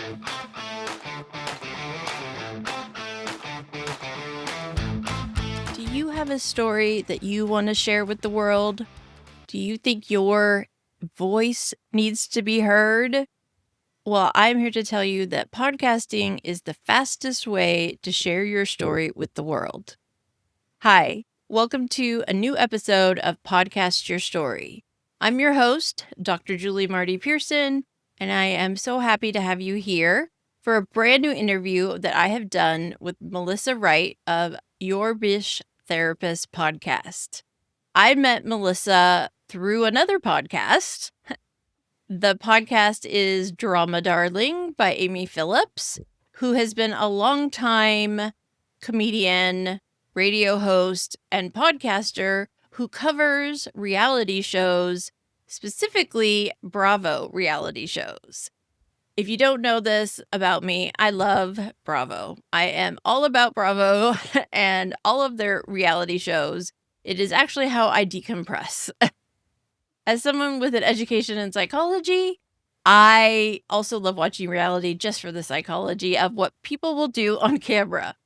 Do you have a story that you want to share with the world? Do you think your voice needs to be heard? Well, I'm here to tell you that podcasting is the fastest way to share your story with the world. Hi, welcome to a new episode of Podcast Your Story. I'm your host, Dr. Julie Marty-Pearson, and I am so happy to have you here for a brand new interview that I have done with Melissa Reich of Your Bish Therapist podcast. I met Melissa through another podcast. The podcast is Drama Darling by Amy Phillips, who has been a longtime comedian, radio host, and podcaster who covers reality shows, specifically Bravo reality shows. If you don't know this about me, I love Bravo. I am all about Bravo and all of their reality shows. It is actually how I decompress. As someone with an education in psychology, I also love watching reality just for the psychology of what people will do on camera.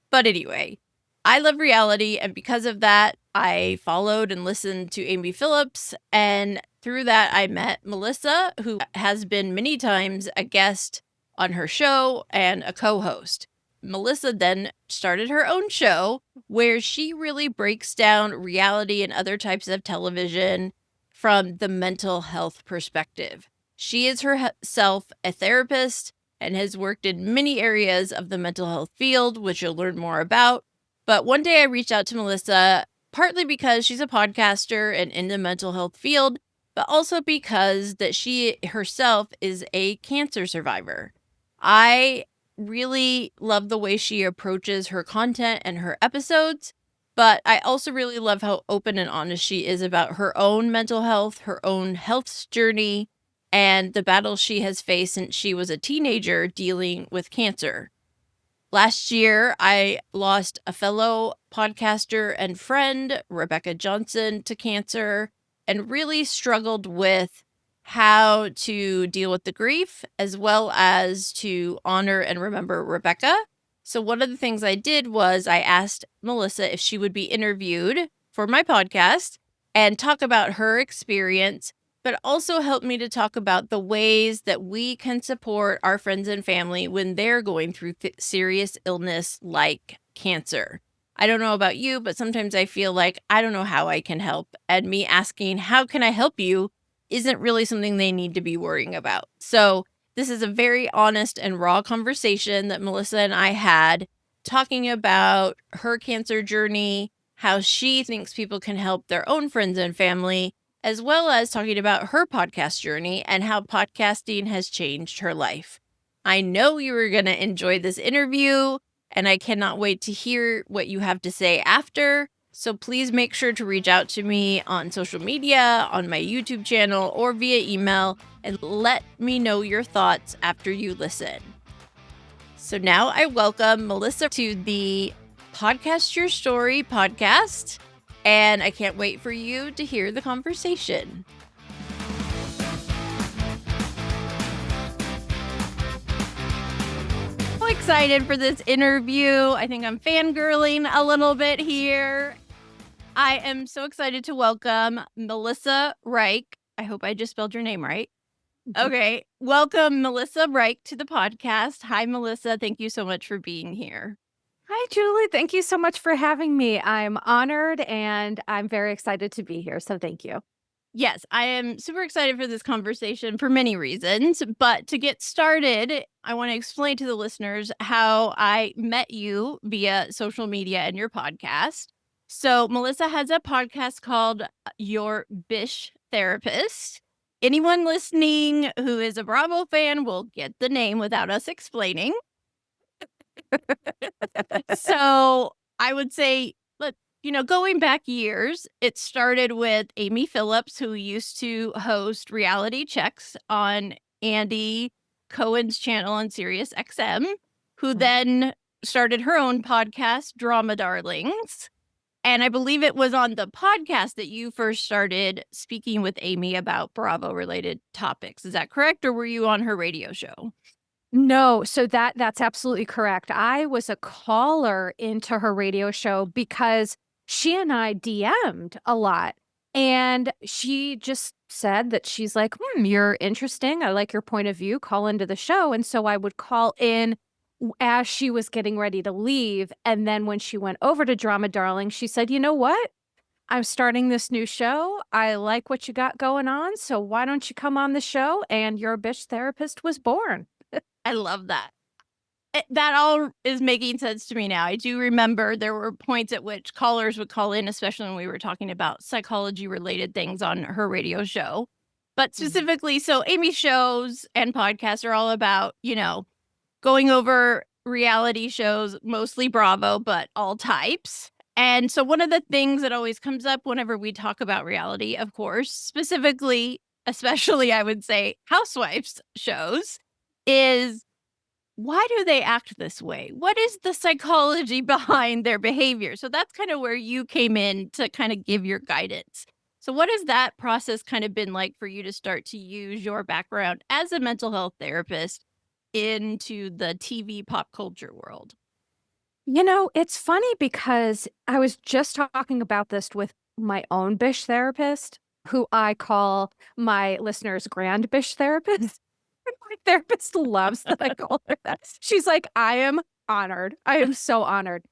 But anyway, I love reality, and because of that, I followed and listened to Amy Phillips, and through that, I met Melissa, who has been many times a guest on her show and a co-host. Melissa then started her own show where she really breaks down reality and other types of television from the mental health perspective. She is herself a therapist and has worked in many areas of the mental health field, which you'll learn more about. But one day I reached out to Melissa, partly because she's a podcaster and in the mental health field, but also because that she herself is a cancer survivor. I really love the way she approaches her content and her episodes, but I also really love how open and honest she is about her own mental health, her own health journey, and the battles she has faced since she was a teenager dealing with cancer. Last year, I lost a fellow podcaster and friend, Rebecca Johnson, to cancer, and really struggled with how to deal with the grief, as well as to honor and remember Rebecca. So one of the things I did was I asked Melissa if she would be interviewed for my podcast and talk about her experience, but also help me to talk about the ways that we can support our friends and family when they're going through serious illness like cancer. I don't know about you, but sometimes I feel like I don't know how I can help, and me asking, how can I help you, isn't really something they need to be worrying about. So this is a very honest and raw conversation that Melissa and I had, talking about her cancer journey, how she thinks people can help their own friends and family, as well as talking about her podcast journey and how podcasting has changed her life. I know you are going to enjoy this interview, and I cannot wait to hear what you have to say after. So please make sure to reach out to me on social media, on my YouTube channel, or via email, and let me know your thoughts after you listen. So now I welcome Melissa to the Podcast Your Story podcast, and I can't wait for you to hear the conversation. So excited for this interview. I think I'm fangirling a little bit here. I am so excited to welcome Melissa Reich. I hope I just spelled your name right. Okay. Welcome, Melissa Reich, to the podcast. Hi, Melissa. Thank you so much for being here. Hi, Julie. Thank you so much for having me. I'm honored and I'm very excited to be here. So thank you. Yes, I am super excited for this conversation for many reasons. But to get started, I want to explain to the listeners how I met you via social media and your podcast. So Melissa has a podcast called Your Bish Therapist. Anyone listening who is a Bravo fan will get the name without us explaining. So I would say, going back years, it started with Amy Phillips, who used to host reality checks on Andy Cohen's channel on Sirius XM, who then started her own podcast, Drama Darlings. And I believe it was on the podcast that you first started speaking with Amy about Bravo-related topics. Is that correct? Or were you on her radio show? No, so that's absolutely correct. I was a caller into her radio show because she and I DM'd a lot. And she just said that she's like, you're interesting. I like your point of view. Call into the show. And so I would call in as she was getting ready to leave. And then when she went over to Drama Darling, she said, you know what? I'm starting this new show. I like what you got going on. So why don't you come on the show? And your bitch therapist was born. I love that. That all is making sense to me now. I do remember there were points at which callers would call in, especially when we were talking about psychology related things on her radio show. But specifically, so Amy's shows and podcasts are all about, going over reality shows, mostly Bravo, but all types. And so one of the things that always comes up whenever we talk about reality, of course, specifically, especially I would say housewives shows, is why do they act this way? What is the psychology behind their behavior? So that's kind of where you came in to kind of give your guidance. So what has that process kind of been like for you to start to use your background as a mental health therapist into the TV pop culture world? It's funny because I was just talking about this with my own Bish therapist, who I call my listeners' grand Bish therapist. And my therapist loves that I call her that. She's like, I am honored. I am so honored.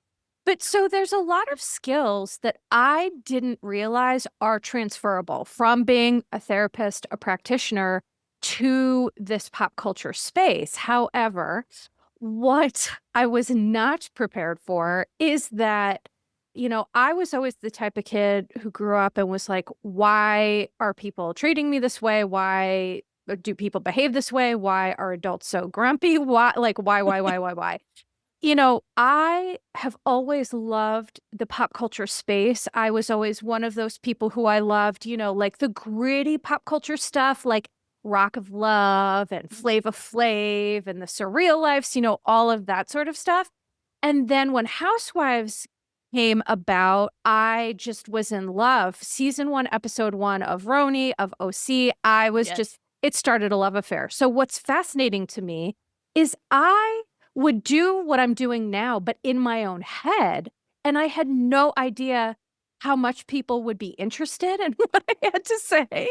But so there's a lot of skills that I didn't realize are transferable from being a therapist, a practitioner to this pop culture space. However, what I was not prepared for is that, I was always the type of kid who grew up and was like, why are people treating me this way? Why do people behave this way? Why are adults so grumpy? Why, like, why? I have always loved the pop culture space. I was always one of those people who I loved, like the gritty pop culture stuff, like Rock of Love and Flava Flav and the Surreal Lives, all of that sort of stuff. And then when Housewives came about, I just was in love. Season 1, episode 1 of Roni, of OC, I was Yes. it started a love affair. So what's fascinating to me is I would do what I'm doing now, but in my own head. And I had no idea how much people would be interested in what I had to say.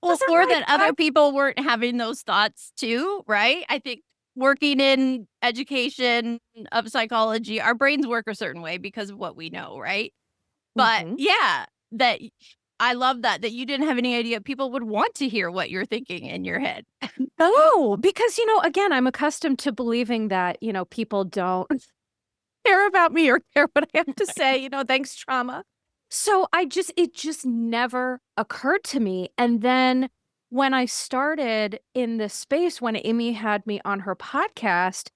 Well, or that other people weren't having those thoughts too, right? I think working in education of psychology, our brains work a certain way because of what we know, right? But Mhm. yeah, that I love that you didn't have any idea people would want to hear what you're thinking in your head. Oh, because, again, I'm accustomed to believing that, people don't care about me or care what I have to say, thanks, trauma. So it just never occurred to me. And then when I started in this space, when Amy had me on her podcast,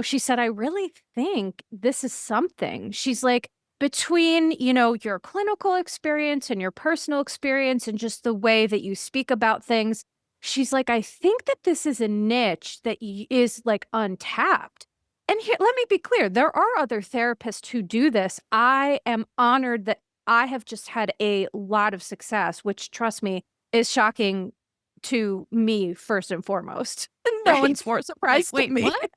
she said, I really think this is something. She's like, between, your clinical experience and your personal experience and just the way that you speak about things, she's like, I think that this is a niche that is like untapped. And here, let me be clear, there are other therapists who do this. I am honored that I have just had a lot of success, which, trust me, is shocking to me first and foremost. No Right. one's more surprised Like, than wait, me. what?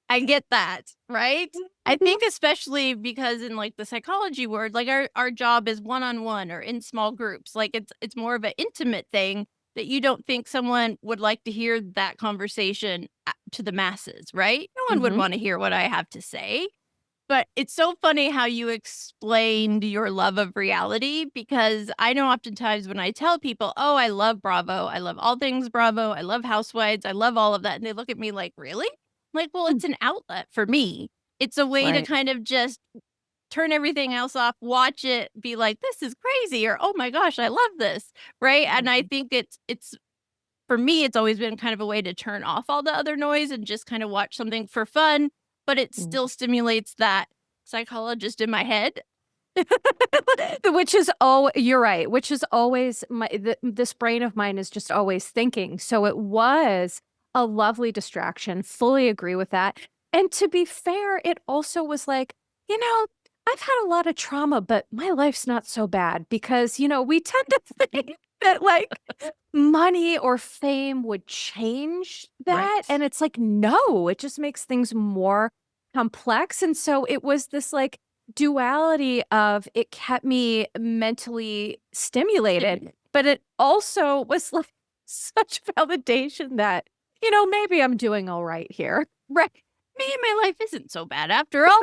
I get that, right? I think especially because in like the psychology world, like our job is one-on-one or in small groups. Like it's more of an intimate thing that you don't think someone would like to hear that conversation to the masses, right? No one would Mhm. want to hear what I have to say. But it's so funny how you explained your love of reality because I know oftentimes when I tell people, "Oh, I love Bravo. I love all things Bravo. I love Housewives. I love all of that." And they look at me like, "Really?" Like, "Well, Mm. it's an outlet for me. It's a way to Right. kind of just turn everything else off, watch it, be like, "This is crazy," or, "Oh my gosh, I love this." Right? And I Mhm. think it's for me, it's always been kind of a way to turn off all the other noise and just kind of watch something for fun, but it Mm. still stimulates that psychologist in my head. Which is you're right, which is always this brain of mine is just always thinking. So it was a lovely distraction. Fully agree with that. And to be fair, it also was like, I've had a lot of trauma, but my life's not so bad because, we tend to think that like money or fame would change that. Right. And it's like, no, it just makes things more complex. And so it was this like duality of it kept me mentally stimulated, but it also was like such validation that, maybe I'm doing all right here. Right. Maybe my life isn't so bad after all.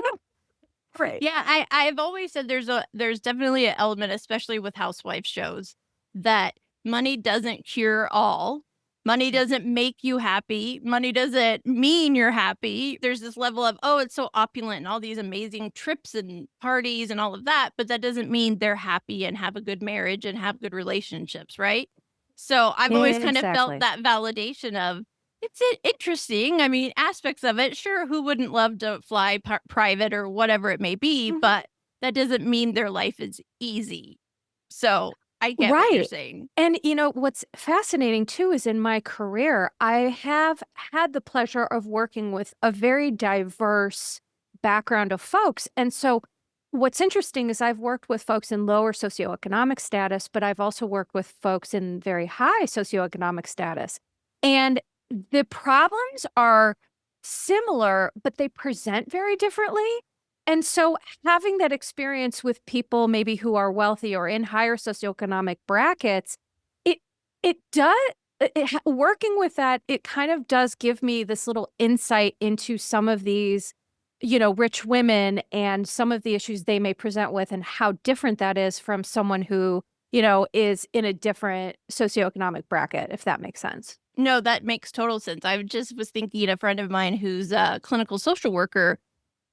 Right. Yeah, I've always said there's definitely an element, especially with housewife shows, that money doesn't cure all. Money doesn't make you happy. Money doesn't mean you're happy. There's this level of, oh, it's so opulent and all these amazing trips and parties and all of that, but that doesn't mean they're happy and have a good marriage and have good relationships, right? So I've always kind of felt Exactly. that validation of it's interesting. I mean, aspects of it, sure, who wouldn't love to fly private or whatever it may be, Mhm. but that doesn't mean their life is easy. So I get what you're Right. saying. And what's fascinating too is in my career, I have had the pleasure of working with a very diverse background of folks. And so what's interesting is I've worked with folks in lower socioeconomic status, but I've also worked with folks in very high socioeconomic status. And the problems are similar, but they present very differently. And so having that experience with people maybe who are wealthy or in higher socioeconomic brackets, it it does working with that, it kind of does give me this little insight into some of these, rich women and some of the issues they may present with and how different that is from someone who, is in a different socioeconomic bracket, if that makes sense. No, that makes total sense. I just was thinking a friend of mine who's a clinical social worker.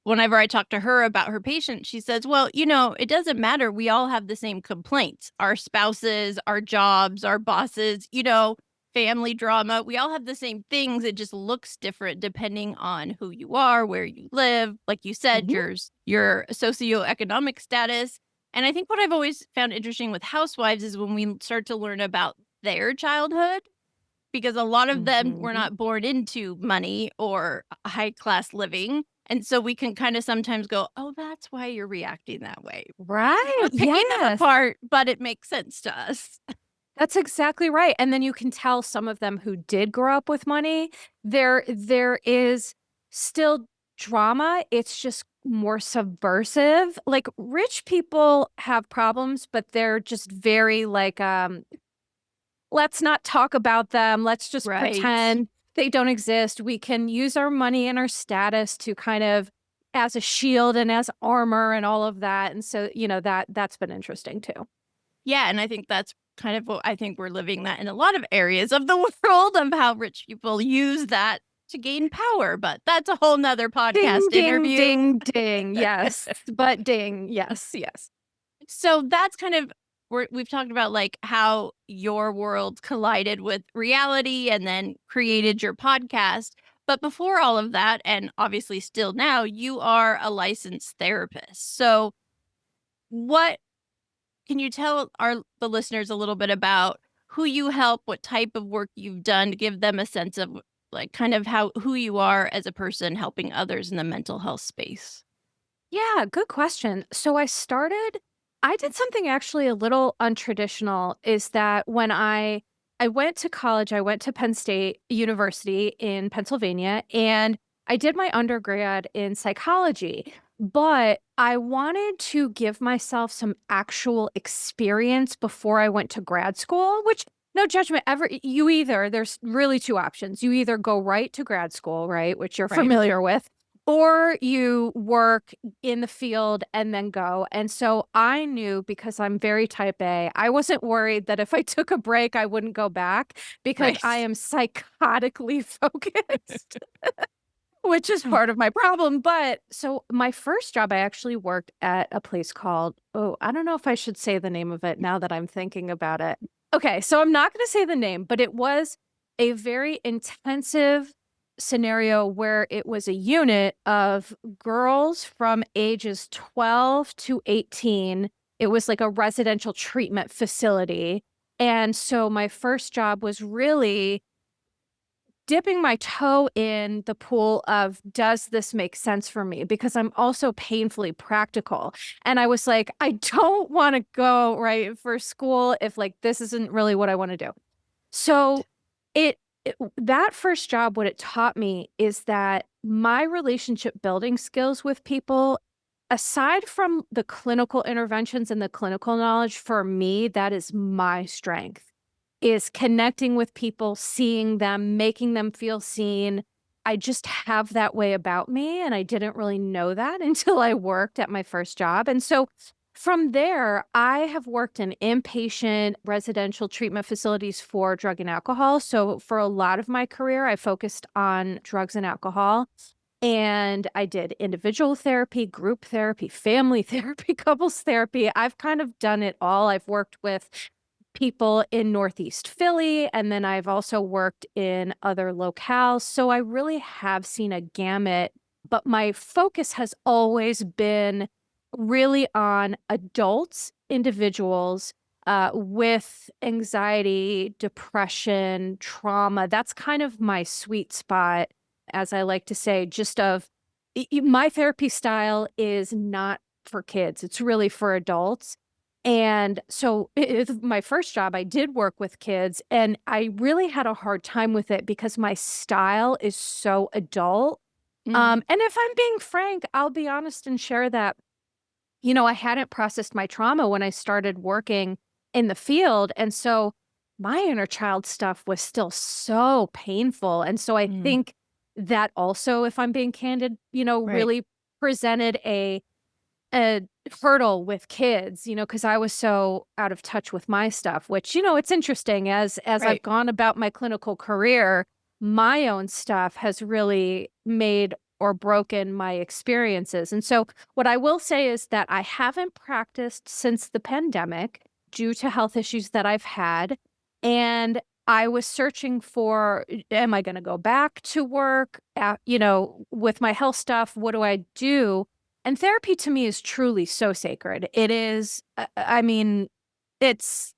Whenever I talk to her about her patient, she says, well, it doesn't matter. We all have the same complaints. Our spouses, our jobs, our bosses, family drama. We all have the same things. It just looks different depending on who you are, where you live. Like you said, Mhm. your socioeconomic status. And I think what I've always found interesting with housewives is when we start to learn about their childhood, because a lot of them were Mhm. not born into money or high class living. And so we can kind of sometimes go, oh, that's why you're reacting that way. Right. We're picking them Yes. apart, but it makes sense to us. That's exactly right, and then you can tell some of them who did grow up with money, there is still drama, it's just more subversive. Like, rich people have problems, but they're just very, like, "Let's not talk about them, let's just Right. pretend they don't exist. We can use our money and our status to kind of as a shield and as armor and all of that," and so, that's been interesting too. Yeah. And I think that's kind of what I think we're living that in a lot of areas of the world of how rich people use that to gain power. But that's a whole nother Ding, podcast ding, interview. ding, ding. Yes, but ding. Yes, yes. So that's kind of we've talked about like how your world collided with reality and then created your podcast. But before all of that, and obviously still now, you are a licensed therapist. So what can you tell the listeners a little bit about who you help, what type of work you've done to give them a sense of like kind of how who you are as a person helping others in the mental health space? Yeah, good question. So I did something actually a little untraditional is that when I went to college, I went to Penn State University in Pennsylvania and I did my undergrad in psychology, but I wanted to give myself some actual experience before I went to grad school, which no judgment ever there's really two options. You either go right to grad school, right, which you're Right. familiar with, or you work in the field and then go. And so I knew because I'm very type A, I wasn't worried that if I took a break, I wouldn't go back because I Right. am psychotically focused, which is part of my problem. But so my first job, I actually worked at a place called, oh, I don't know if I should say the name of it now that I'm thinking about it. Okay, so I'm not going to say the name, but it was a very intensive scenario where it was a unit of girls from ages 12 to 18. It was like a residential treatment facility. And so my first job was really dipping my toe in the pool of, does this make sense for me? Because I'm also painfully practical. And I was like, I don't want to go right for school if like this isn't really what I want to do. So that first job, what it taught me is that my relationship building skills with people, aside from the clinical interventions and the clinical knowledge, for me, that is my strength, is connecting with people, seeing them, making them feel seen. I just have that way about me, and I didn't really know that until I worked at my first job. And so from there, I have worked in inpatient residential treatment facilities for drug and alcohol. So for a lot of my career, I focused on drugs and alcohol. And I did individual therapy, group therapy, family therapy, couples therapy. I've kind of done it all. I've worked with people in Northeast Philly, and then I've also worked in other locales. So I really have seen a gamut, but my focus has always been really on adults, individuals with anxiety, depression, trauma. That's kind of my sweet spot, as I like to say, just of my therapy style is not for kids. It's really for adults. And so my first job, I did work with kids, and I really had a hard time with it because my style is so adult. And if I'm being frank, I'll be honest and share that, I hadn't processed my trauma when I started working in the field. And so my inner child stuff was still so painful. And so I think that also, if I'm being candid, Right. really presented a hurdle with kids, because I was so out of touch with my stuff, which, it's interesting as I've Right. gone about my clinical career, my own stuff has really made or broken my experiences. And so what I will say is that I haven't practiced since the pandemic due to health issues that I've had. And I was searching for, am I going to go back to work, with my health stuff? What do I do? And therapy to me is truly so sacred. It is, I mean, it's,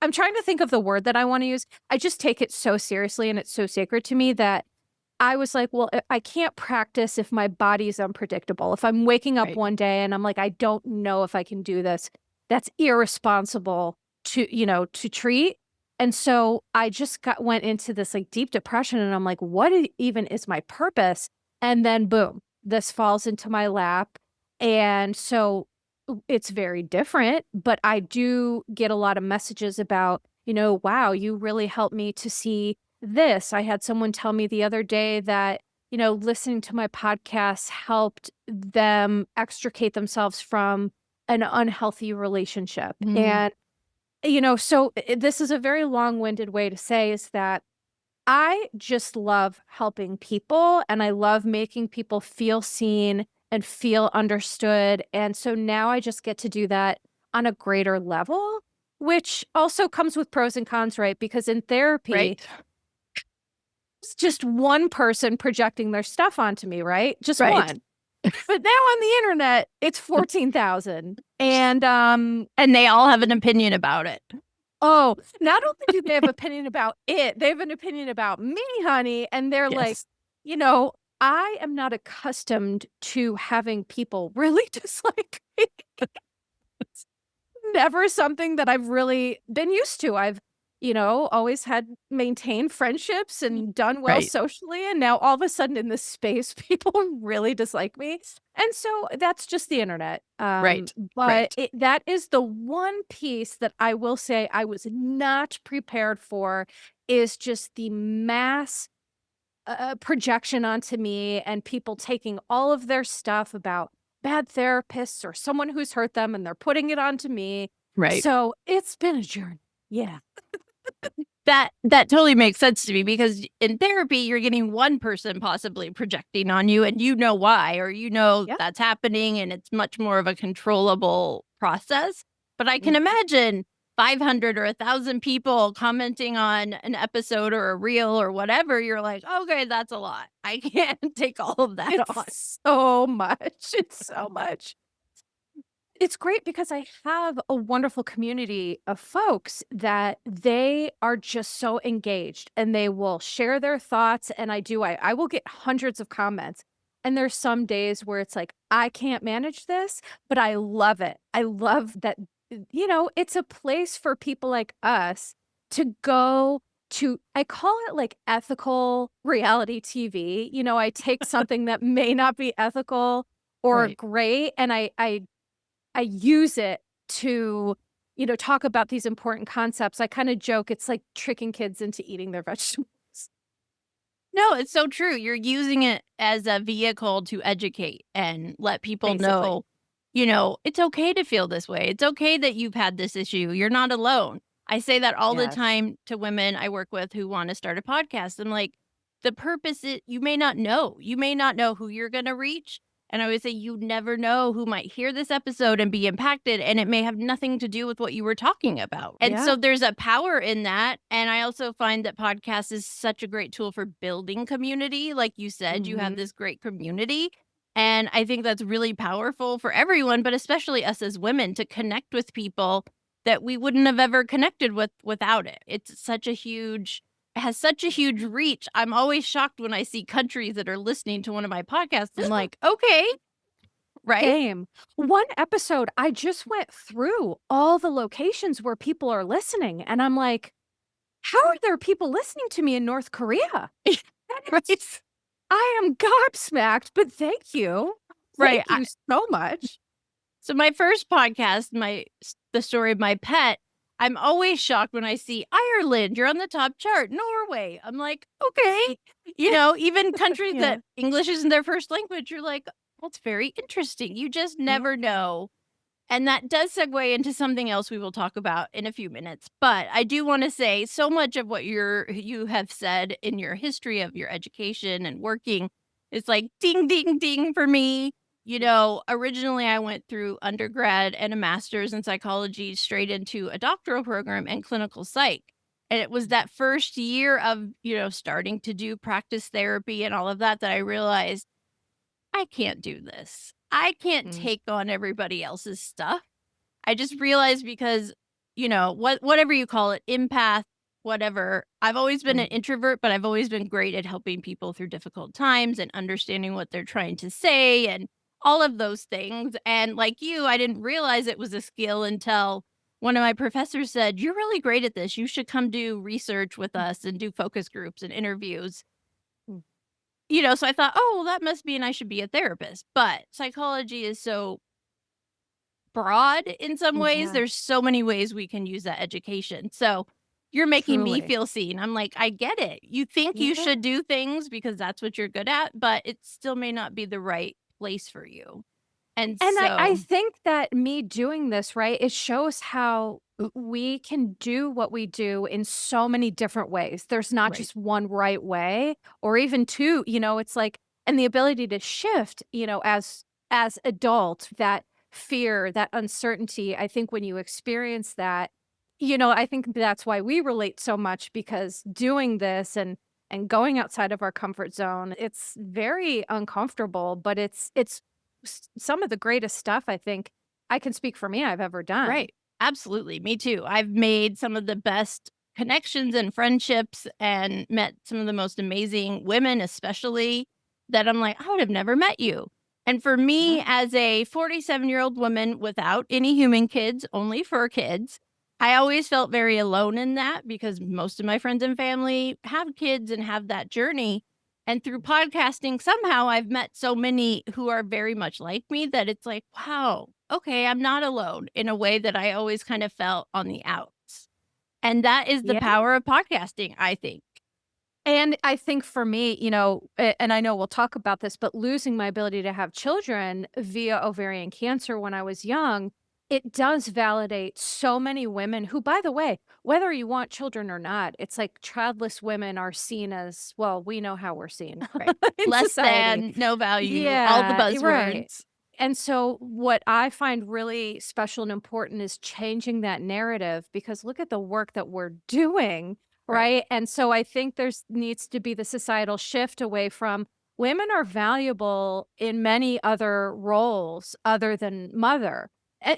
I'm trying to think of the word that I want to use. I just take it so seriously and it's so sacred to me that I was like, well, I can't practice if my body is unpredictable. If I'm waking up Right. one day and I'm like, I don't know if I can do this, that's irresponsible to treat. And so I just went into this like deep depression, and I'm like, what even is my purpose? And then boom, this falls into my lap. And so it's very different, but I do get a lot of messages about, wow, you really helped me to see this. I had someone tell me the other day that, listening to my podcast helped them extricate themselves from an unhealthy relationship. And, so this is a very long-winded way to say is that I just love helping people, and I love making people feel seen and feel understood. And so now I just get to do that on a greater level, which also comes with pros and cons, right? Because in therapy, Right. it's just one person projecting their stuff onto me, right? Just Right. one. But now on the internet, it's 14,000. And And they all have an opinion about it. oh, not only do they have opinion about it, they have an opinion about me, honey. And they're like, Yes. I am not accustomed to having people really dislike me. It's never something that I've really been used to. I've, always had maintained friendships and done well Right. socially. And now all of a sudden in this space, people really dislike me. And so that's just the internet. Right. But Right. that is the one piece that I will say I was not prepared for, is just the mass projection onto me and people taking all of their stuff about bad therapists or someone who's hurt them, and they're putting it onto me. Right. So it's been a journey. Yeah. That totally makes sense to me, because in therapy, you're getting one person possibly projecting on you, and you know why, or Yeah. that's happening, and it's much more of a controllable process. But I can Mhm. imagine 500 or 1,000 people commenting on an episode or a reel or whatever. You're like, okay, that's a lot. I can't take all of that on. It's so much. It's so much. It's great because I have a wonderful community of folks that they are just so engaged and they will share their thoughts. And I will get hundreds of comments. And there's some days where it's like, I can't manage this, but I love it. I love that, it's a place for people like us to go to, I call it like ethical reality TV. I take something that may not be ethical or Right. great, and I use it to, talk about these important concepts. I kinda joke it's like tricking kids into eating their vegetables. No, it's so true. You're using it as a vehicle to educate and let people Basically. know, it's okay to feel this way. It's okay that you've had this issue. You're not alone. I say that all the Yes. time to women I work with who want to start a podcast. I'm like, the purpose is you may not know. You may not know who you're going to reach. And I always say, you never know who might hear this episode and be impacted, and it may have nothing to do with what you were talking about. And Yeah. so there's a power in that. And I also find that podcast is such a great tool for building community. Like you said, you have Mhm. this great community. And I think that's really powerful for everyone, but especially us as women to connect with people that we wouldn't have ever connected with without it. It has such a huge reach. I'm always shocked when I see countries that are listening to one of my podcasts. I'm like, okay, right? Same. One episode, I just went through all the locations where people are listening, and I'm like, "How are there people listening to me in North Korea?" And Right. I am gobsmacked, but thank you. Right. Thank you so much. So my first podcast, the story of my pet, I'm always shocked when I see Ireland, you're on the top chart, Norway. I'm like, okay. Even countries Yeah. that English isn't their first language, you're like, that's very interesting. You just Yeah. never know. And that does segue into something else we will talk about in a few minutes. But I do want to say so much of what you have said in your history of your education and working is like ding, ding, ding for me. Originally I went through undergrad and a master's in psychology straight into a doctoral program and clinical psych. And it was that first year of, starting to do practice therapy and all of that that I realized I can't do this. I can't Mm. take on everybody else's stuff. I just realized because, whatever you call it, empath, whatever. I've always been an Mm. introvert, but I've always been great at helping people through difficult times and understanding what they're trying to say and all of those things. And like you, I didn't realize it was a skill until one of my professors said, "You're really great at this. You should come do research with us and do focus groups and interviews." Mm. So I thought, "Oh, well, that must mean I should be a therapist." But psychology is so broad in some ways. Yeah. There's so many ways we can use that education. So you're making me Truly. feel seen. I'm like, I get it. You think you Yeah. should do things because that's what you're good at, but it still may not be the right place for you. And And I so, think that me doing this, right, it shows how we can do what we do in so many different ways. There's not right, just one right way or even two, it's like, and the ability to shift, as adult, that fear, that uncertainty. I think when you experience that, I think that's why we relate so much, because doing this and going outside of our comfort zone, it's very uncomfortable, but it's some of the greatest stuff, I think, I can speak for me, I've ever done. right. Absolutely. Me too. I've made some of the best connections and friendships and met some of the most amazing women, especially that I'm like, I would have never met you. And for me, Yeah. as a 47-year-old woman without any human kids, only fur kids, I always felt very alone in that because most of my friends and family have kids and have that journey. And through podcasting, somehow I've met so many who are very much like me that it's like, wow, okay, I'm not alone in a way that I always kind of felt on the outs. And that is the Yeah. power of podcasting, I think. And I think for me, and I know we'll talk about this, but losing my ability to have children via ovarian cancer when I was young, it does validate so many women who, by the way, whether you want children or not, it's like childless women are seen as, well, we know how we're seen Right. in Less society. than, no value, all the Yeah, right. buzzwords. And so what I find really special and important is changing that narrative, because look at the work that we're doing, Right. right? And so I think there's needs to be the societal shift away from women are valuable in many other roles other than mother.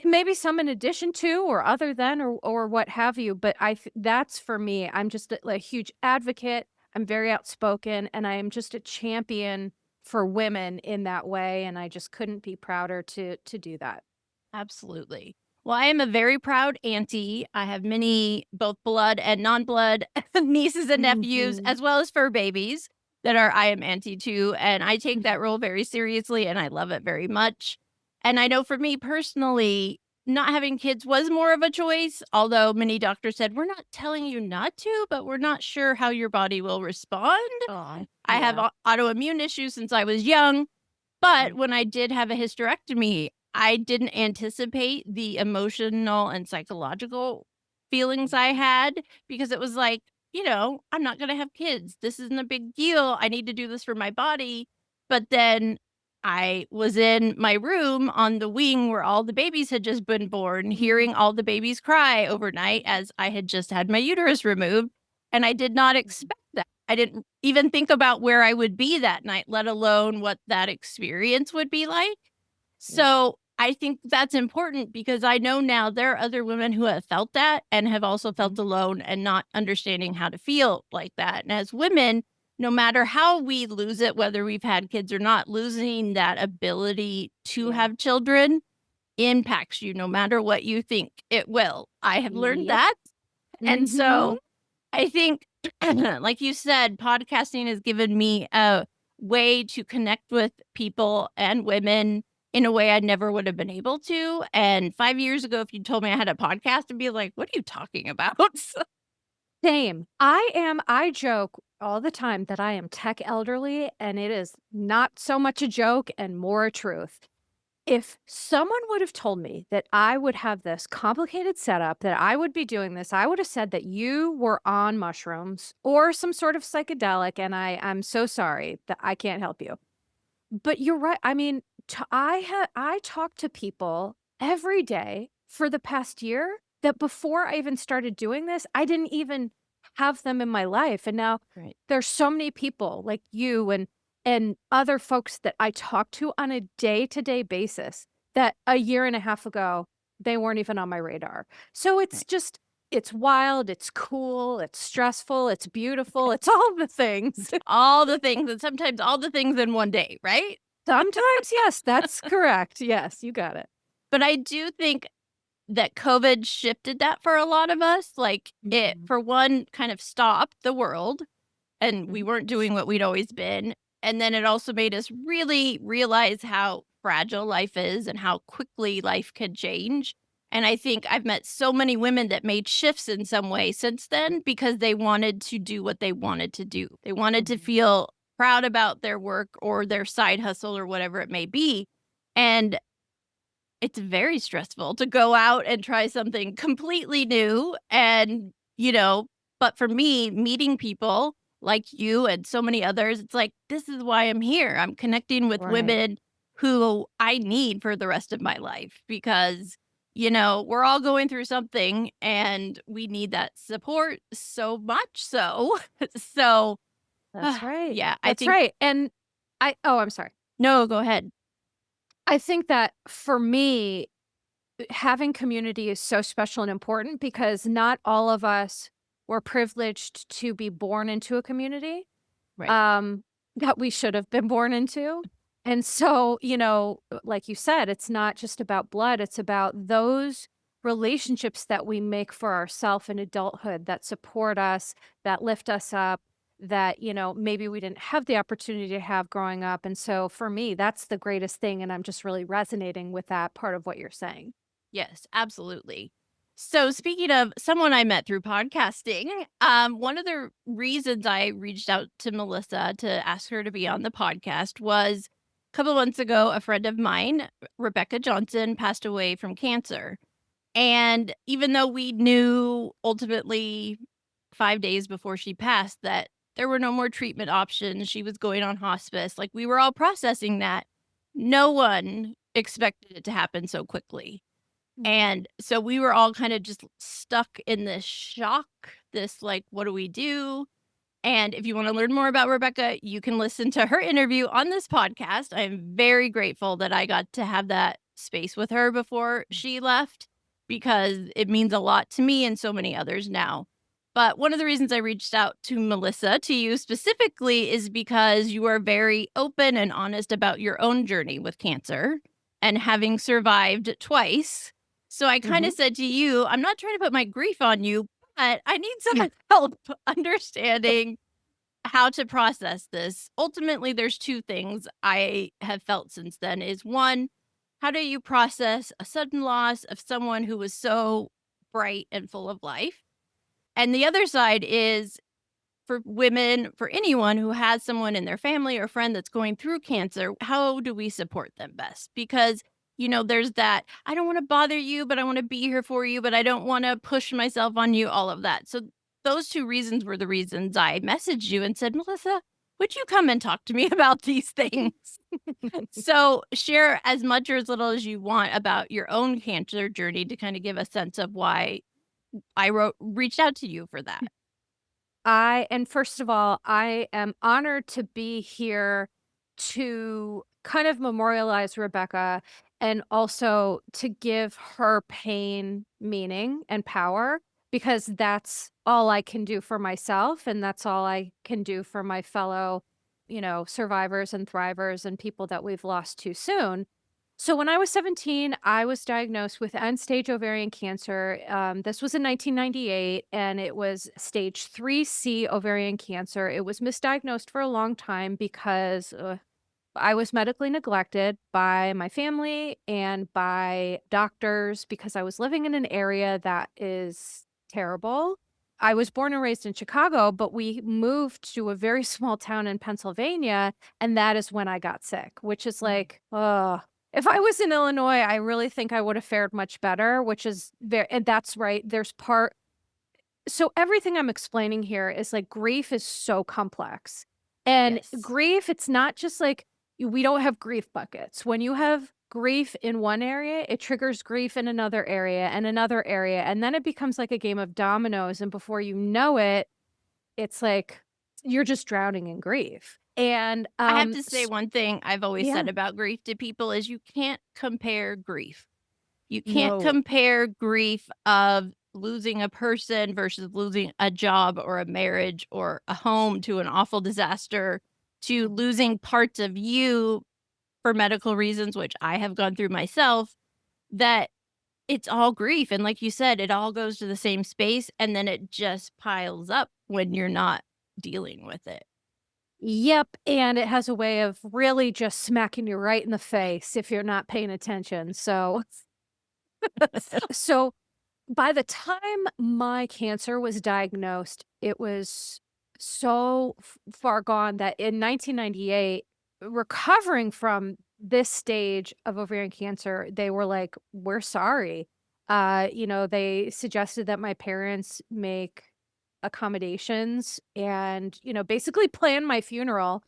maybe some in addition to or other than or what have you, but that's for me. I'm just a huge advocate. I'm very outspoken, and I am just a champion for women in that way, and I just couldn't be prouder to do that. Absolutely. Well, I am a very proud auntie. I have many both blood and non-blood nieces and nephews, Mhm. as well as fur babies that are I am auntie to, and I take that role very seriously and I love it very much. And I know for me personally, not having kids was more of a choice, although many doctors said, "We're not telling you not to, but we're not sure how your body will respond." Aw, I have yeah. autoimmune issues since I was young, but Mm. when I did have a hysterectomy, I didn't anticipate the emotional and psychological feelings I had because it was like, I'm not going to have kids. This isn't a big deal. I need to do this for my body. But then I was in my room on the wing where all the babies had just been born, hearing all the babies cry overnight as I had just had my uterus removed. And I did not expect that. I didn't even think about where I would be that night, let alone what that experience would be like. Yeah. So I think that's important because I know now there are other women who have felt that and have also felt Mhm. alone and not understanding how to feel like that. And as women, no matter how we lose it, whether we've had kids or not, losing that ability to Yeah. have children impacts you no matter what you think it will. I have learned Yep. that. And Mhm. so I think, like you said, podcasting has given me a way to connect with people and women in a way I never would have been able to. And 5 years ago, if you told me I had a podcast, I'd be like, what are you talking about? Same. I joke all the time that I am tech elderly, and it is not so much a joke and more a truth. If someone would have told me that I would have this complicated setup, that I would be doing this, I would have said that you were on mushrooms or some sort of psychedelic, and I'm so sorry that I can't help you. But you're right. I mean, I talk to people every day for the past year that before I even started doing this, I didn't even have them in my life. And now Right. there's so many people like you and other folks that I talk to on a day-to-day basis that a year and a half ago they weren't even on my radar. So it's Right. just it's wild, it's cool, it's stressful, it's beautiful, it's all the things. All the things, and sometimes all the things in one day, right? Sometimes, yes, that's correct. Yes, you got it. But I do think that COVID shifted that for a lot of us. Like it, Mhm, for one, kind of stopped the world and we mhm. weren't doing what we'd always been. And then it also made us really realize how fragile life is and how quickly life can change. And I think I've met so many women that made shifts in some way since then because they wanted to do what they wanted to do. They wanted to Mhm. feel proud about their work or their side hustle or whatever it may be. And it's very stressful to go out and try something completely new and, but for me, meeting people like you and so many others, it's like, this is why I'm here. I'm connecting with Right. women who I need for the rest of my life because, we're all going through something and we need that support so much so. So, That's right. yeah, I That's think, right, and I'm sorry. no, go ahead. I think that for me, having community is so special and important because not all of us were privileged to be born into a community. Right. um, that we should have been born into. And so, like you said, it's not just about blood, it's about those relationships that we make for ourselves in adulthood that support us, that lift us up, that, maybe we didn't have the opportunity to have growing up. And so for me, that's the greatest thing. And I'm just really resonating with that part of what you're saying. Yes, absolutely. So speaking of someone I met through podcasting, one of the reasons I reached out to Melissa to ask her to be on the podcast was a couple months ago, a friend of mine, Rebecca Johnson, passed away from cancer. And even though we knew ultimately 5 days before she passed that there were no more treatment options, she was going on hospice, like we were all processing that, no one expected it to happen so quickly. Mm. And so we were all kind of just stuck in this shock, this like, what do we do? And if you want to learn more about Rebecca, you can listen to her interview on this podcast. I'm very grateful that I got to have that space with her before she left because it means a lot to me and so many others now. But one of the reasons I reached out to Melissa, to you specifically, is because you are very open and honest about your own journey with cancer and having survived twice. So I kind Mhm. of said to you, I'm not trying to put my grief on you, but I need some help understanding how to process this. Ultimately, there's two things I have felt since then is one, how do you process a sudden loss of someone who was so bright and full of life? And the other side is for women, for anyone who has someone in their family or friend that's going through cancer, how do we support them best? Because, there's that, I don't want to bother you, but I want to be here for you, but I don't want to push myself on you, all of that. So, those two reasons were the reasons I messaged you and said, Melissa, would you come and talk to me about these things? So, share as much or as little as you want about your own cancer journey to kind of give a sense of why reached out to you for that. And first of all, I am honored to be here to kind of memorialize Rebecca and also to give her pain meaning and power because that's all I can do for myself and that's all I can do for my fellow, survivors and thrivers and people that we've lost too soon. So when I was 17, I was diagnosed with end-stage ovarian cancer. This was in 1998, and it was stage 3C ovarian cancer. It was misdiagnosed for a long time because I was medically neglected by my family and by doctors because I was living in an area that is terrible. I was born and raised in Chicago, but we moved to a very small town in Pennsylvania, and that is when I got sick, which is Mm. like, if I was in Illinois, I really think I would have fared much better, which is very, and that's right. So everything I'm explaining here is like grief is so complex. And Yes. grief, it's not just like we don't have grief buckets. When you have grief in one area, it triggers grief in another area and another area. And then it becomes like a game of dominoes. And before you know it, it's like you're just drowning in grief. And I have to say one thing I've always yeah, said about grief to people is you can't compare grief. You can't no. compare grief of losing a person versus losing a job or a marriage or a home to an awful disaster to losing parts of you for medical reasons, which I have gone through myself, that it's all grief. And like you said, it all goes to the same space and then it just piles up when you're not dealing with it. Yep, and it has a way of really just smacking you right in the face if you're not paying attention. So by the time my cancer was diagnosed, it was so far gone that in 1998, recovering from this stage of ovarian cancer, they were like, "We're sorry." They suggested that my parents make accommodations and, basically plan my funeral.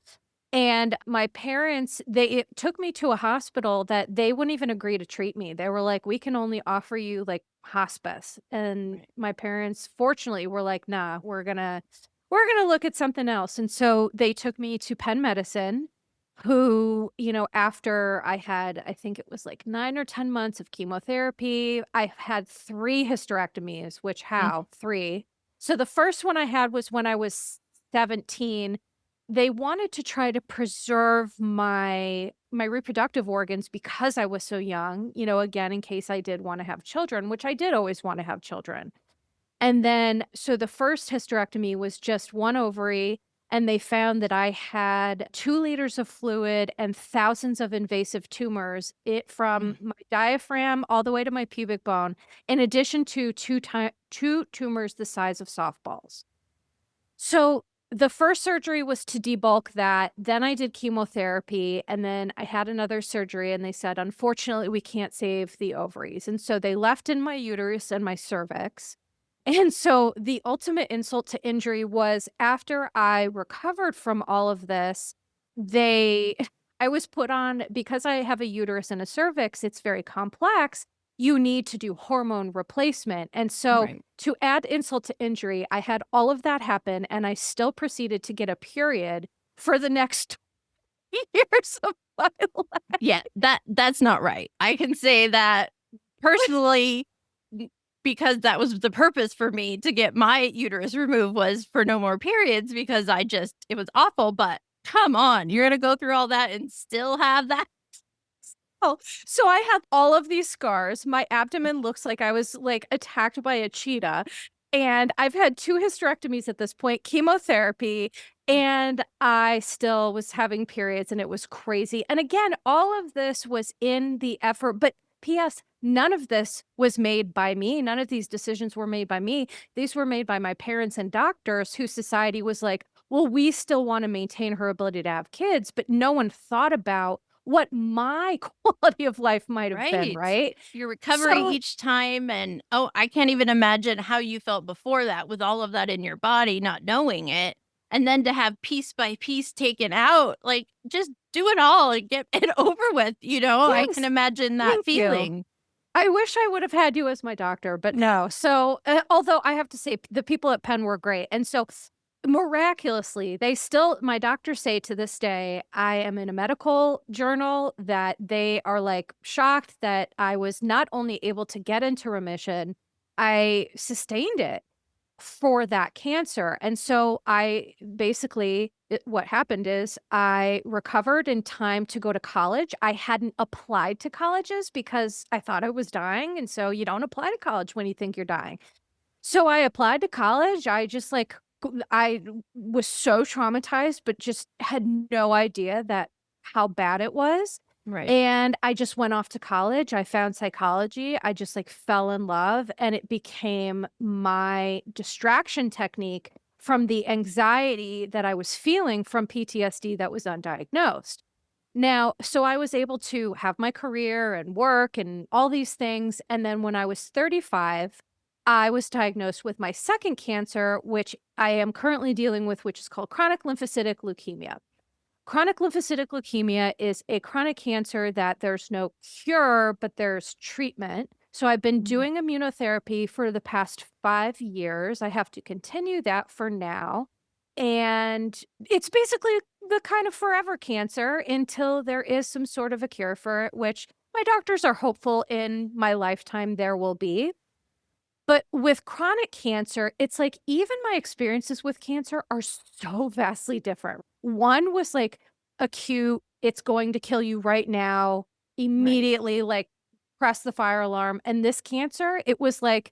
And my parents, it took me to a hospital that they wouldn't even agree to treat me. They were like, "We can only offer you, like, hospice." And Right. my parents, fortunately, were like, "Nah, we're gonna look at something else." And so they took me to Penn Medicine, who, after I had, I think it was, like, 9 or 10 months of chemotherapy, I had 3 hysterectomies, which Mm. how? 3. So the first one I had was when I was 17. They wanted to try to preserve my reproductive organs because I was so young, again, in case I did wanna have children, which I did always wanna have children. And then so the first hysterectomy was just 1 ovary, and they found that I had 2 liters of fluid and thousands of invasive tumors, Mm. from my diaphragm all the way to my pubic bone, in addition to 2 tumors the size of softballs. So, the first surgery was to debulk that, then I did chemotherapy, and then I had another surgery, and they said, "Unfortunately, we can't save the ovaries," and so they left in my uterus and my cervix. And so the ultimate insult to injury was after I recovered from all of this, they I was put on, because I have a uterus and a cervix, it's very complex. You need to do hormone replacement. And so Right. to add insult to injury, I had all of that happen and I still proceeded to get a period for the next years of my life. Yeah, that's not right. I can say that personally because that was the purpose for me to get my uterus removed was for no more periods because it was awful, but come on, you're gonna go through all that and still have that? Oh, so I have all of these scars. My abdomen looks like I was like attacked by a cheetah. And I've had 2 hysterectomies at this point, chemotherapy, and I still was having periods and it was crazy. And again, all of this was in the effort, but PS, none of this was made by me. None of these decisions were made by me. These were made by my parents and doctors whose society was like, well, we still want to maintain her ability to have kids, but no one thought about what my quality of life might have been, Right. right? You're recovering So each time and, oh, I can't even imagine how you felt before that with all of that in your body, not knowing it, and then to have piece by piece taken out, like, just do it all and get it over with, you know? I can yes, imagine that thank you. feeling. I wish I would have had you as my doctor, but no. So, although I have to say the people at Penn were great. And so miraculously, they still my doctors say to this day, I am in a medical journal that they are like shocked that I was not only able to get into remission, I sustained it for that cancer. And so I basically, what happened is I recovered in time to go to college. I hadn't applied to colleges because I thought I was dying. And so you don't apply to college when you think you're dying. So I applied to college. I just like, I was so traumatized, but just had no idea that how bad it was. Right. And I just went off to college. I found psychology. I just like fell in love and it became my distraction technique from the anxiety that I was feeling from PTSD that was undiagnosed. Now, so I was able to have my career and work and all these things. And then when I was 35, I was diagnosed with my second cancer, which I am currently dealing with, which is called chronic lymphocytic leukemia. Chronic lymphocytic leukemia is a chronic cancer that there's no cure, but there's treatment. So I've been Mhm. doing immunotherapy for the past 5 years. I have to continue that for now. And it's basically the kind of forever cancer until there is some sort of a cure for it, which my doctors are hopeful in my lifetime there will be. But with chronic cancer, it's like even my experiences with cancer are so vastly different. One was like acute, it's going to kill you right now, Right. immediately like press the fire alarm. And this cancer, it was like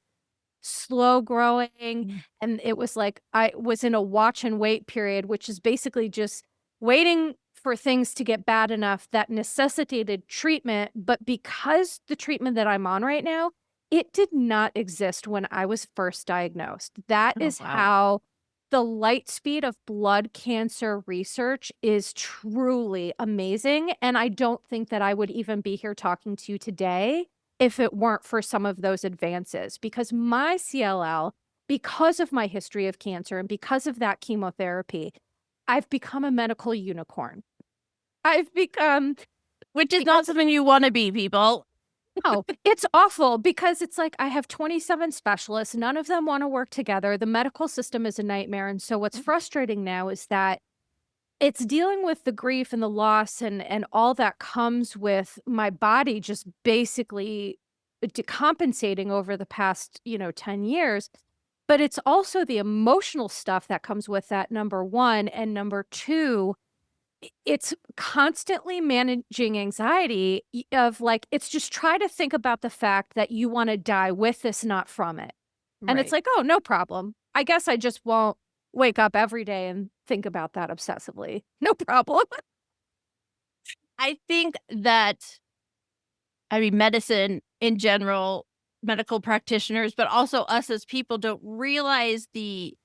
slow growing, Mm. and it was like I was in a watch and wait period, which is basically just waiting for things to get bad enough that necessitated treatment, but because the treatment that I'm on right now, it did not exist when I was first diagnosed. That Oh, is wow. how the light speed of blood cancer research is truly amazing, and I don't think that I would even be here talking to you today if it weren't for some of those advances. Because my CLL, because of my history of cancer and because of that chemotherapy, I've become a medical unicorn. I've become Which is not because something you wanna be, people. no, it's awful because it's like I have 27 specialists, none of them want to work together. The medical system is a nightmare. And so what's frustrating now is that it's dealing with the grief and the loss and all that comes with my body just basically decompensating over the past, 10 years. But it's also the emotional stuff that comes with that, number 1, and number 2, it's constantly managing anxiety of like it's just try to think about the fact that you wanna die with this, not from it. And it's Right. like, "Oh, no problem. I guess I just won't wake up every day and think about that obsessively. No problem." I think that I mean, medicine in general, medical practitioners, but also us as people don't realize the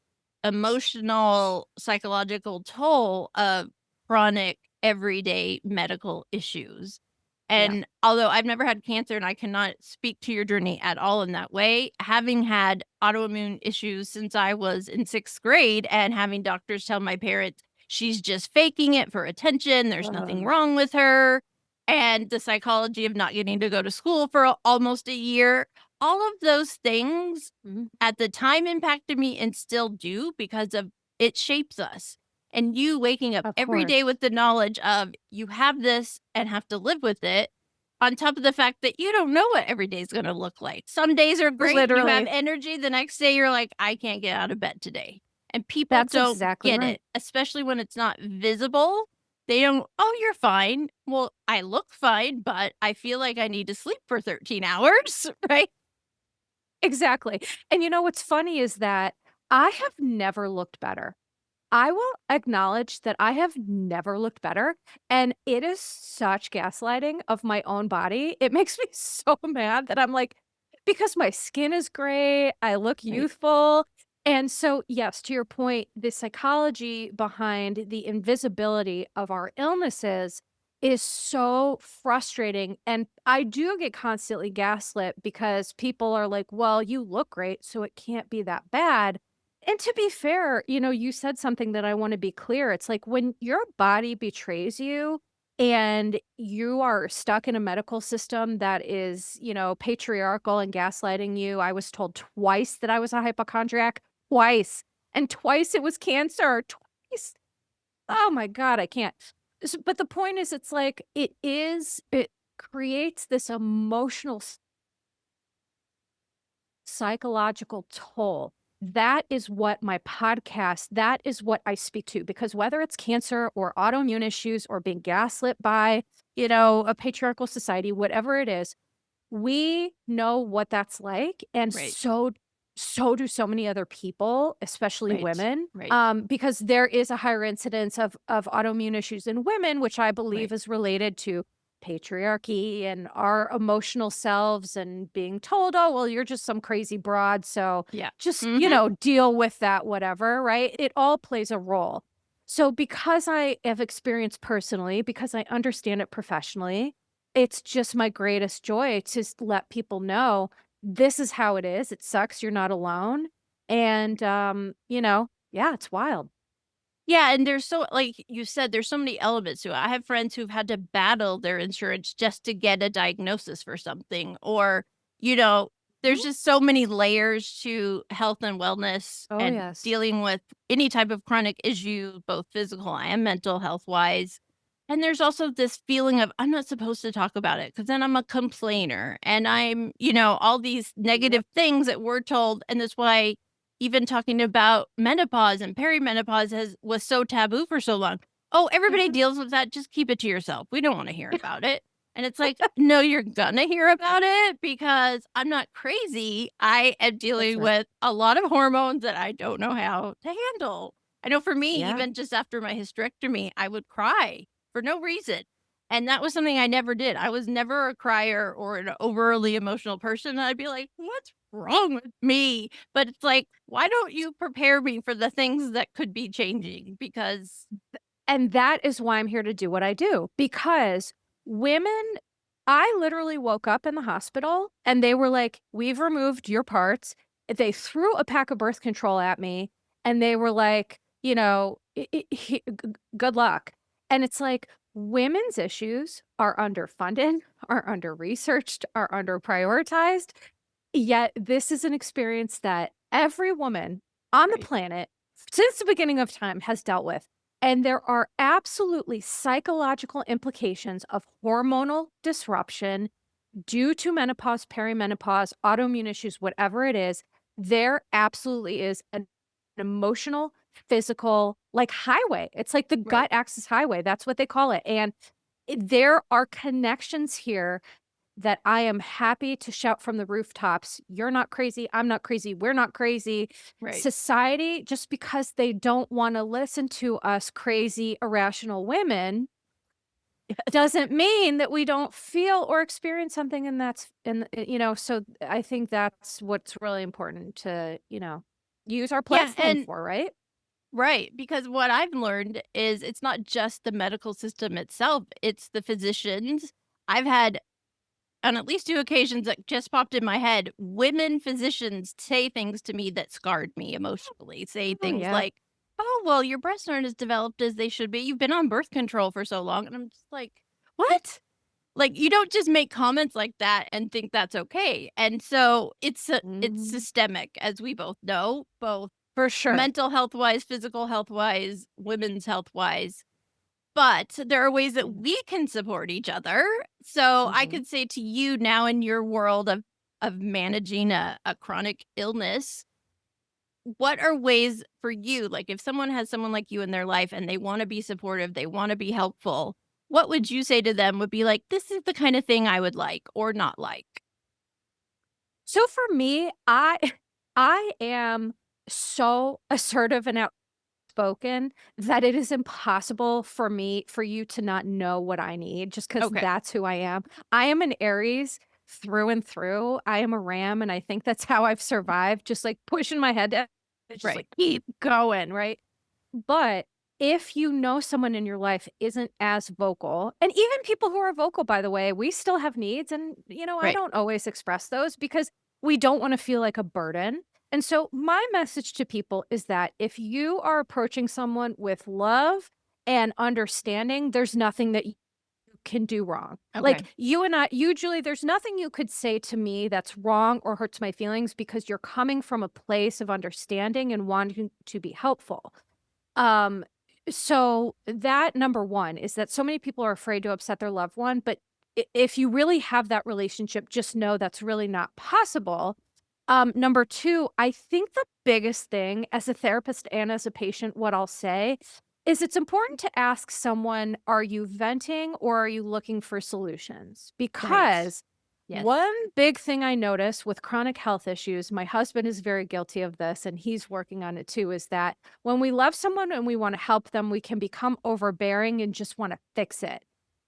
emotional, psychological toll of chronic, everyday medical issues. Yeah. And although I've never had cancer and I cannot speak to your journey at all in that way, having had autoimmune issues since I was in 6th grade and having doctors tell my parents she's just faking it for attention, there's nothing Um, wrong with her, and the psychology of not getting to go to school for almost a year, all of those things mhm. at the time impacted me and still do because of it shapes us. And you waking up Of every day course. with the knowledge of you have this and have to live with it, on top of the fact that you don't know what every day is going to look like. Some days are great, you have Literally. energy. The next day, you're like, I can't get out of bed today. And people That's don't exactly get right. it, especially when it's not visible. They don't, oh, you're fine. Well, I look fine, but I feel like I need to sleep for 13 hours, right? Exactly. And you know what's funny is that I have never looked better. I will acknowledge that I have never looked better, and it is such gaslighting of my own body. It makes me so mad that I'm like, because my skin is great, I look Right, youthful. And so, yes, to your point, the psychology behind the invisibility of our illnesses is so frustrating. And I do get constantly gaslit because people are like, well, you look great, so it can't be that bad. And to be fair, you said something that I want to be clear. It's like when your body betrays you and you are stuck in a medical system that is, patriarchal and gaslighting you. I was told twice that I was a hypochondriac, twice. And twice it was cancer, twice. Oh my God, I can't. But the point is, it's like it creates this emotional psychological toll. That is what my podcast, that is what I speak to, because whether it's cancer or autoimmune issues or being gaslit by, a patriarchal society, whatever it is, we know what that's like, and right, so do so many other people, especially right, women, right, because there is a higher incidence of autoimmune issues in women, which I believe right. is related to patriarchy and our emotional selves and being told, "Oh, well, you're just some crazy broad, so Yeah. just, Mhm. deal with that, whatever," right? It all plays a role. So because I have experienced personally, because I understand it professionally, it's just my greatest joy to let people know this is how it is. It sucks. You're not alone. And, yeah, it's wild. Yeah, and there's so like you said, there's so many elements to it. I have friends who've had to battle their insurance just to get a diagnosis for something, or, you know, Mhm. there's just so many layers to health and wellness Oh, and yes. dealing with any type of chronic issue, both physical and mental health wise. And there's also this feeling of I'm not supposed to talk about it because then I'm a complainer and I'm, all these Yep. negative things that we're told. And that's why even talking about menopause and perimenopause was so taboo for so long. Oh, everybody Mhm. deals with that. Just keep it to yourself. We don't want to hear about it. And it's like, no, you're gonna hear about it because I'm not crazy. I am That's dealing right. with a lot of hormones that I don't know how to handle. I know for me, Yeah. even just after my hysterectomy, I would cry for no reason. And that was something I never did. I was never a crier or an overly emotional person. I'd be like, what's wrong with me? But it's like, why don't you prepare me for the things that could be changing? Because And that is why I'm here to do what I do, because women I literally woke up in the hospital and they were like, "We've removed your parts." They threw a pack of birth control at me and they were like, good luck." And it's like women's issues are underfunded, are under-researched, are under-prioritized. Yet this is an experience that every woman on the right, planet since the beginning of time has dealt with. And there are absolutely psychological implications of hormonal disruption due to menopause, perimenopause, autoimmune issues, whatever it is. There absolutely is an emotional, physical, like highway. It's like the right. gut axis highway. That's what they call it. And there are connections here that I am happy to shout from the rooftops, "You're not crazy, I'm not crazy, we're not crazy." Right. Society, just because they don't wanna listen to us crazy, irrational women, doesn't mean that we don't feel or experience something, and that's and, so I think that's what's really important to, use our Yeah, platform and for, right? right, because what I've learned is it's not just the medical system itself, it's the physicians. I've had on at least 2 occasions that just popped in my head, women physicians say things to me that scarred me emotionally. Say Oh, things yeah. like, "Oh, well, your breasts aren't as developed as they should be. You've been on birth control for so long." And I'm just like, "What?" Like, you don't just make comments like that and think that's okay. And so it's Mhm. systemic, as we both know, both For sure. mental health wise, physical health wise, women's health wise. But there are ways that we can support each other. So I could say to you now, in your world of managing a chronic illness, what are ways for you? Like if someone has someone like you in their life and they want to be supportive, they want to be helpful, what would you say to them would be like, this is the kind of thing I would like or not like? So for me, I am so assertive and outspoken that it is impossible for you to not know what I need just because Okay. that's who I am. I am an Aries through and through. I am a ram, and I think that's how I've survived, just like pushing my head down. It's just Right. like keep going, right? But if you know someone in your life isn't as vocal, and even people who are vocal, by the way, we still have needs. And, I Right. don't always express those because we don't want to feel like a burden. And so, my message to people is that if you are approaching someone with love and understanding, there's nothing that you can do wrong. Okay. Like you, Julie, there's nothing you could say to me that's wrong or hurts my feelings because you're coming from a place of understanding and wanting to be helpful. Um, so that number one is that so many people are afraid to upset their loved one, but if you really have that relationship, just know that's really not possible. Number two, I think the biggest thing as a therapist and as a patient, what I'll say is it's important to ask someone, are you venting or are you looking for solutions? Right. Because Yes. one big thing I notice with chronic health issues, my husband is very guilty of this and he's working on it too, is that when we love someone and we want to help them, we can become overbearing and just want to fix it.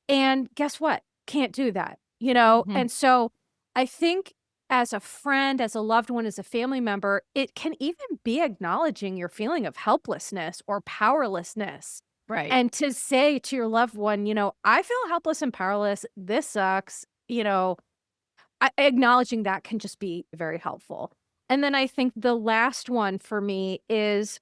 And guess what? Can't do that, Mhm. And so I think as a friend, as a loved one, as a family member, it can even be acknowledging your feeling of helplessness or powerlessness. Right. And to say to your loved one, I feel helpless and powerless. This sucks. Acknowledging that can just be very helpful. And then I think the last one for me is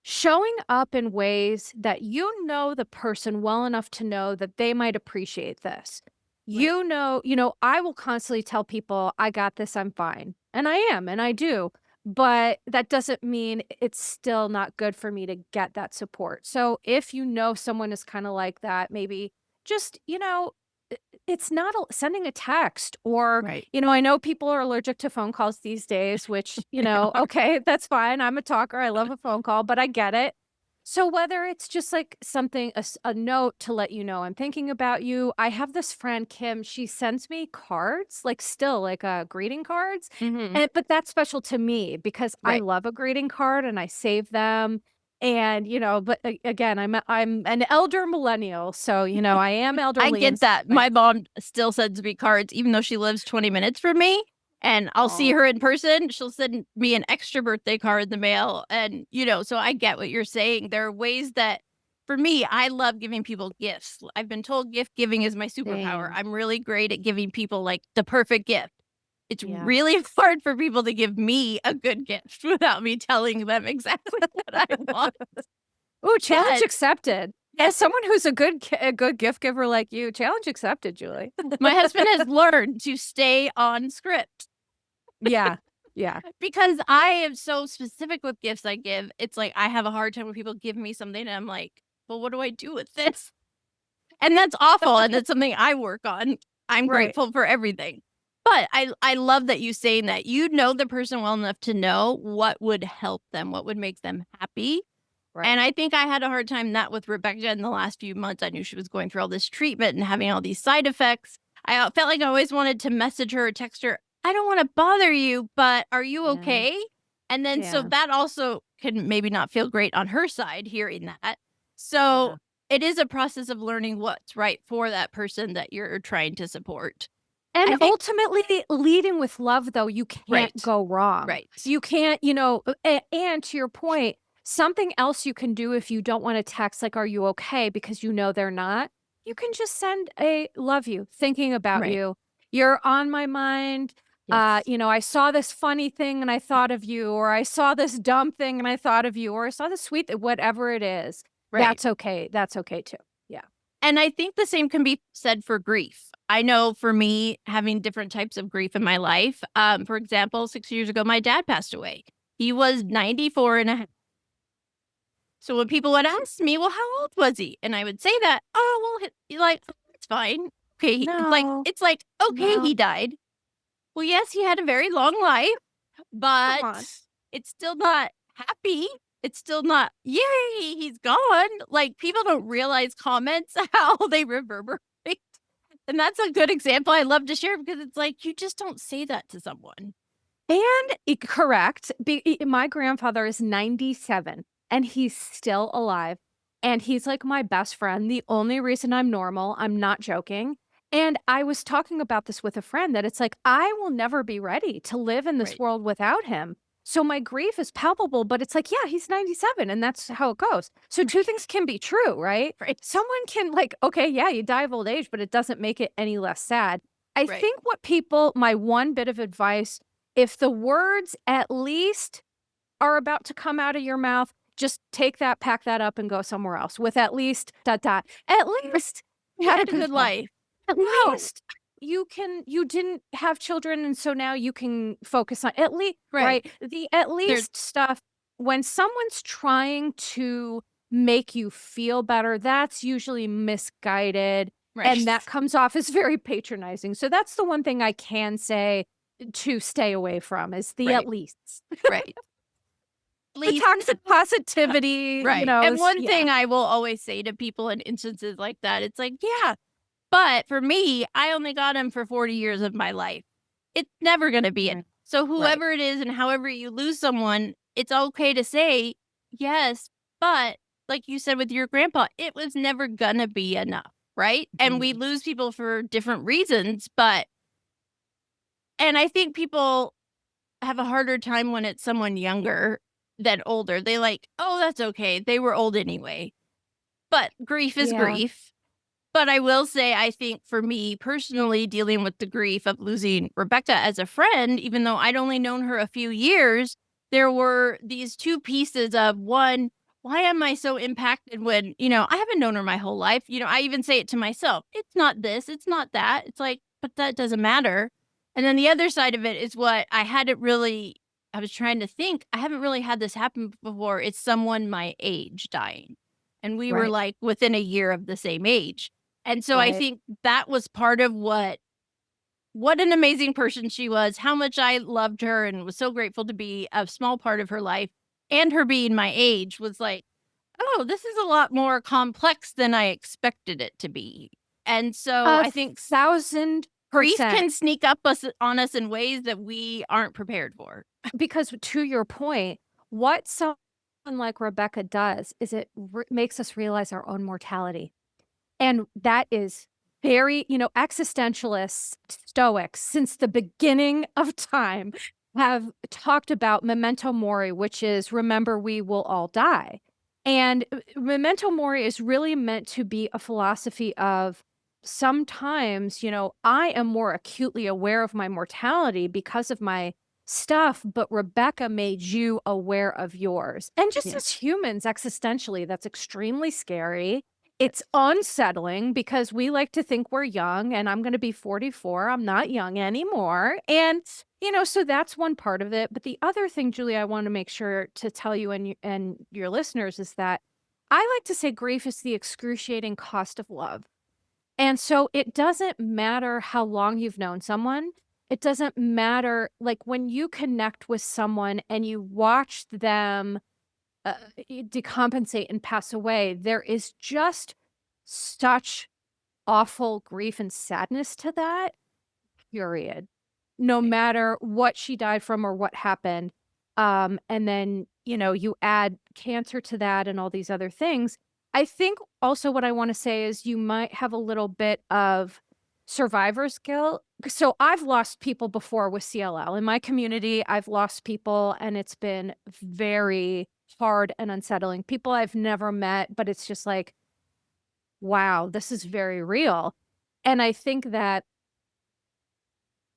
showing up in ways that the person well enough to know that they might appreciate this. Right. I will constantly tell people, I got this, I'm fine. And I am, and I do. But that doesn't mean it's still not good for me to get that support. So if someone is kind of like that, maybe just, it's not sending a text or, Right. I know people are allergic to phone calls these days, which, They are. okay, that's fine. I'm a talker. I love a phone call, but I get it. So whether it's just like something, a note to let you know I'm thinking about you. I have this friend, Kim, she sends me cards, like still like greeting cards. Mhm. But that's special to me because I Right. love a greeting card and I save them. And, but again, I'm an elder millennial. So, I am I elderly in get some that. ways. My mom still sends me cards even though she lives 20 minutes from me, and I'll see Aw, her in person, she'll send me an extra birthday card in the mail, and, so I get what you're saying. There are ways that for me, I love giving people gifts. I've been told gift giving is my superpower. same. I'm really great at giving people, like, the perfect gift. It's Yeah. really hard for people to give me a good gift without me telling them exactly what I want, Ooh, challenge but accepted. As someone who's a good gift giver like you, challenge accepted, Julie. my husband has learned to stay on script. Yeah. Yeah. Because I am so specific with gifts I give, it's like I have a hard time when people give me something and I'm like, "Well, what do I do with this?" And that's awful, and it's something I work on. I'm Right. grateful for everything. But I love that you saying that. You know the person well enough to know what would help them, what would make them happy. Right. And I think I had a hard time that with Rebecca in the last few months. I knew she was going through all this treatment and having all these side effects. Felt like I always wanted to message her or text her, I don't want to bother you, but are you Yeah. okay? And then so Yeah. that also can maybe not feel great on her side hearing that. Yeah. So it is a process of learning what's right for that person that you're trying to support. And I think, ultimately, leading with love, though, you can't right, go wrong. right, You can't, and to your point, something else you can do if you don't want to text, like, are you okay? Because they're not. You can just send a love you, thinking about right. you. You're on my mind. Yes, I saw this funny thing and I thought of you, or I saw this dumb thing and I thought of you, or I saw this whatever it is. right. That's okay. That's okay too. Yeah. And I think the same can be said for grief. I know for me, having different types of grief in my life, for example, 6 years ago, my dad passed away. He was 94 and a half. So when people would ask me, well, how old was he? And I would say that, oh, well, like, it's fine. Okay. No. It's like, okay, No. he died. Well, yes, he had a very long life, Come but on. it's still not happy. It's still not, yay, he's gone. Like, people don't realize comments, how they reverberate. And that's a good example I love to share because it's like, you just don't say that to someone. And correct. My grandfather is 97 and he's still alive. And he's like my best friend. The only reason I'm normal, I'm not joking. And I was talking about this with a friend that it's like, I will never be ready to live in this Right. world without him. So my grief is palpable, but it's like, yeah, he's 97 and that's how it goes. So two things can be true, right? Right. Someone can like, okay, yeah, you die of old age, but it doesn't make it any less sad. I Right. think my one bit of advice, if the words at least are about to come out of your mouth, just take that, pack that up, and go somewhere else with at least ... At least He you had had a a good good life. life. At No. least you didn't have children, and so now you can focus on at least Right. right? The at least stuff, when someone's trying to make you feel better, that's usually misguided, Right. and that comes off as very patronizing. So that's the one thing I can say to stay away from is the at Right. leasts. Right. The Least. toxic positivity, Right. And is one thing I will always say to people in instances like that, it's like, yeah, but for me, I only got him for 40 years of my life. It's never going to be it. Right. So Right. whoever it is and however you lose someone, it's okay to say, yes, but like you said with your grandpa, it was never going to be enough. Right. And we Mhm. lose people for different reasons, and I think people have a harder time when it's someone younger than older. They like, oh, that's okay. They were old anyway. But grief is Yeah. grief. But I will say, I think for me personally, dealing with the grief of losing Rebecca as a friend, even though I'd only known her a few years, there were these two pieces of one, why am I so impacted when, I haven't known her my whole life? I even say it to myself. It's not this, it's not that. It's like, but that doesn't matter. And then the other side of it is what I was trying to think, I haven't really had this happen before. It's someone my age dying. And we were Right. like within a year of the same age. And so I Right. think that was part of what an amazing person she was, how much I loved her and was so grateful to be a small part of her life, and her being my age was like, "Oh, this is a lot more complex than I expected it to be." And so I think grief 1,000%. can sneak up on us in ways that we aren't prepared for. Because to your point, what someone like Rebecca does is it makes us realize our own mortality. And that is very, existentialists, Stoics, since the beginning of time have talked about memento mori, which is remember we will all die. And memento mori is really meant to be a philosophy of sometimes, I am more acutely aware of my mortality because of my stuff, but Rebecca made you aware of yours. And just Yeah. as humans, existentially, that's extremely scary. It's unsettling because we like to think we're young, and I'm going to be 44. I'm not young anymore. And, so that's one part of it. But the other thing, Julie, I want to make sure to tell you and your listeners is that I like to say grief is the excruciating cost of love. And so it doesn't matter how long you've known someone. It doesn't matter, like when you connect with someone and you watch them decompensate and pass away, there is just such awful grief and sadness to that, period. No matter what she died from or what happened. And then, you add cancer to that and all these other things. I think also what I want to say is you might have a little bit of survivor's guilt. So I've lost people before with CLL. In my community, I've lost people and it's been very hard and unsettling. People I've never met, but it's just like, wow, this is very real. And I think that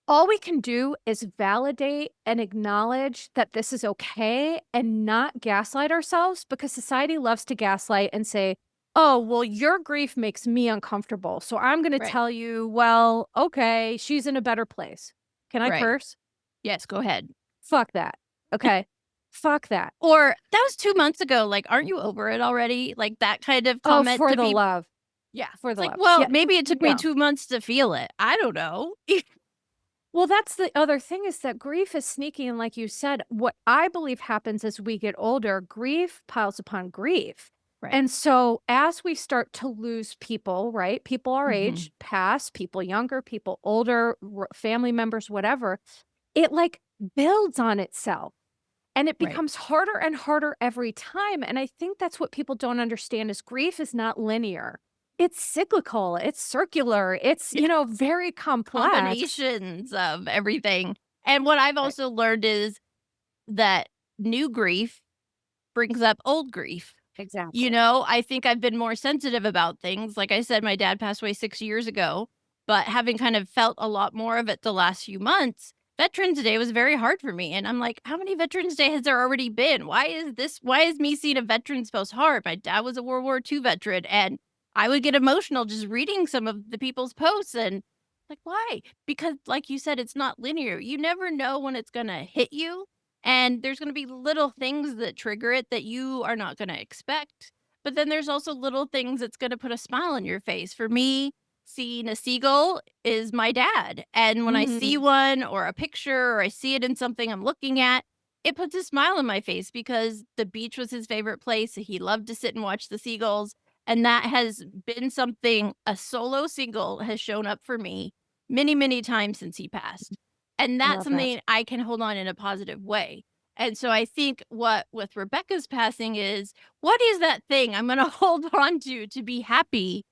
all we can do is validate and acknowledge that this is okay and not gaslight ourselves, because society loves to gaslight and say, oh, well, your grief makes me uncomfortable. So I'm going to Right. tell you, well, okay, she's in a better place. Can I Right. curse? Yes, go ahead. Fuck that. Okay. Fuck that. Or that was 2 months ago. Like, aren't you over it already? Like that kind of Oh, comment for to the people. love. Yeah. For It's the like, love. well, Yeah, maybe it took me no. 2 months to feel it. I don't know. Well, that's the other thing is that grief is sneaky. And like you said, what I believe happens as we get older, grief piles upon grief. Right. And so as we start to lose people, right? People our Mm-hmm. age, past, people younger, people older, family members, whatever, it like builds on itself. And it Right. becomes harder and harder every time. And I think that's what people don't understand is grief is not linear. It's cyclical, it's circular, it's, Yeah. very complex. Combinations of everything. And what I've Right. also learned is that new grief brings up old grief. Exactly. I think I've been more sensitive about things. Like I said, my dad passed away 6 years ago, but having kind of felt a lot more of it the last few months, Veterans Day was very hard for me. And I'm like, how many Veterans Day has there already been? Why is me seeing a veterans post hard? My dad was a World War II veteran, and I would get emotional just reading some of the people's posts. And like, why? Because like you said, it's not linear. You never know when it's going to hit you. And there's going to be little things that trigger it that you are not going to expect. But then there's also little things that's going to put a smile on your face. For me, seeing a seagull is my dad. And when I see Mhm. one or a picture or I see it in something I'm looking at, it puts a smile on my face because the beach was his favorite place. He loved to sit and watch the seagulls. And that has been something a solo single has shown up for me many, many times since he passed. And I that's love that. something I can hold on in a positive way. And so I think what with Rebecca's passing is what is that thing I'm going to hold on to be happy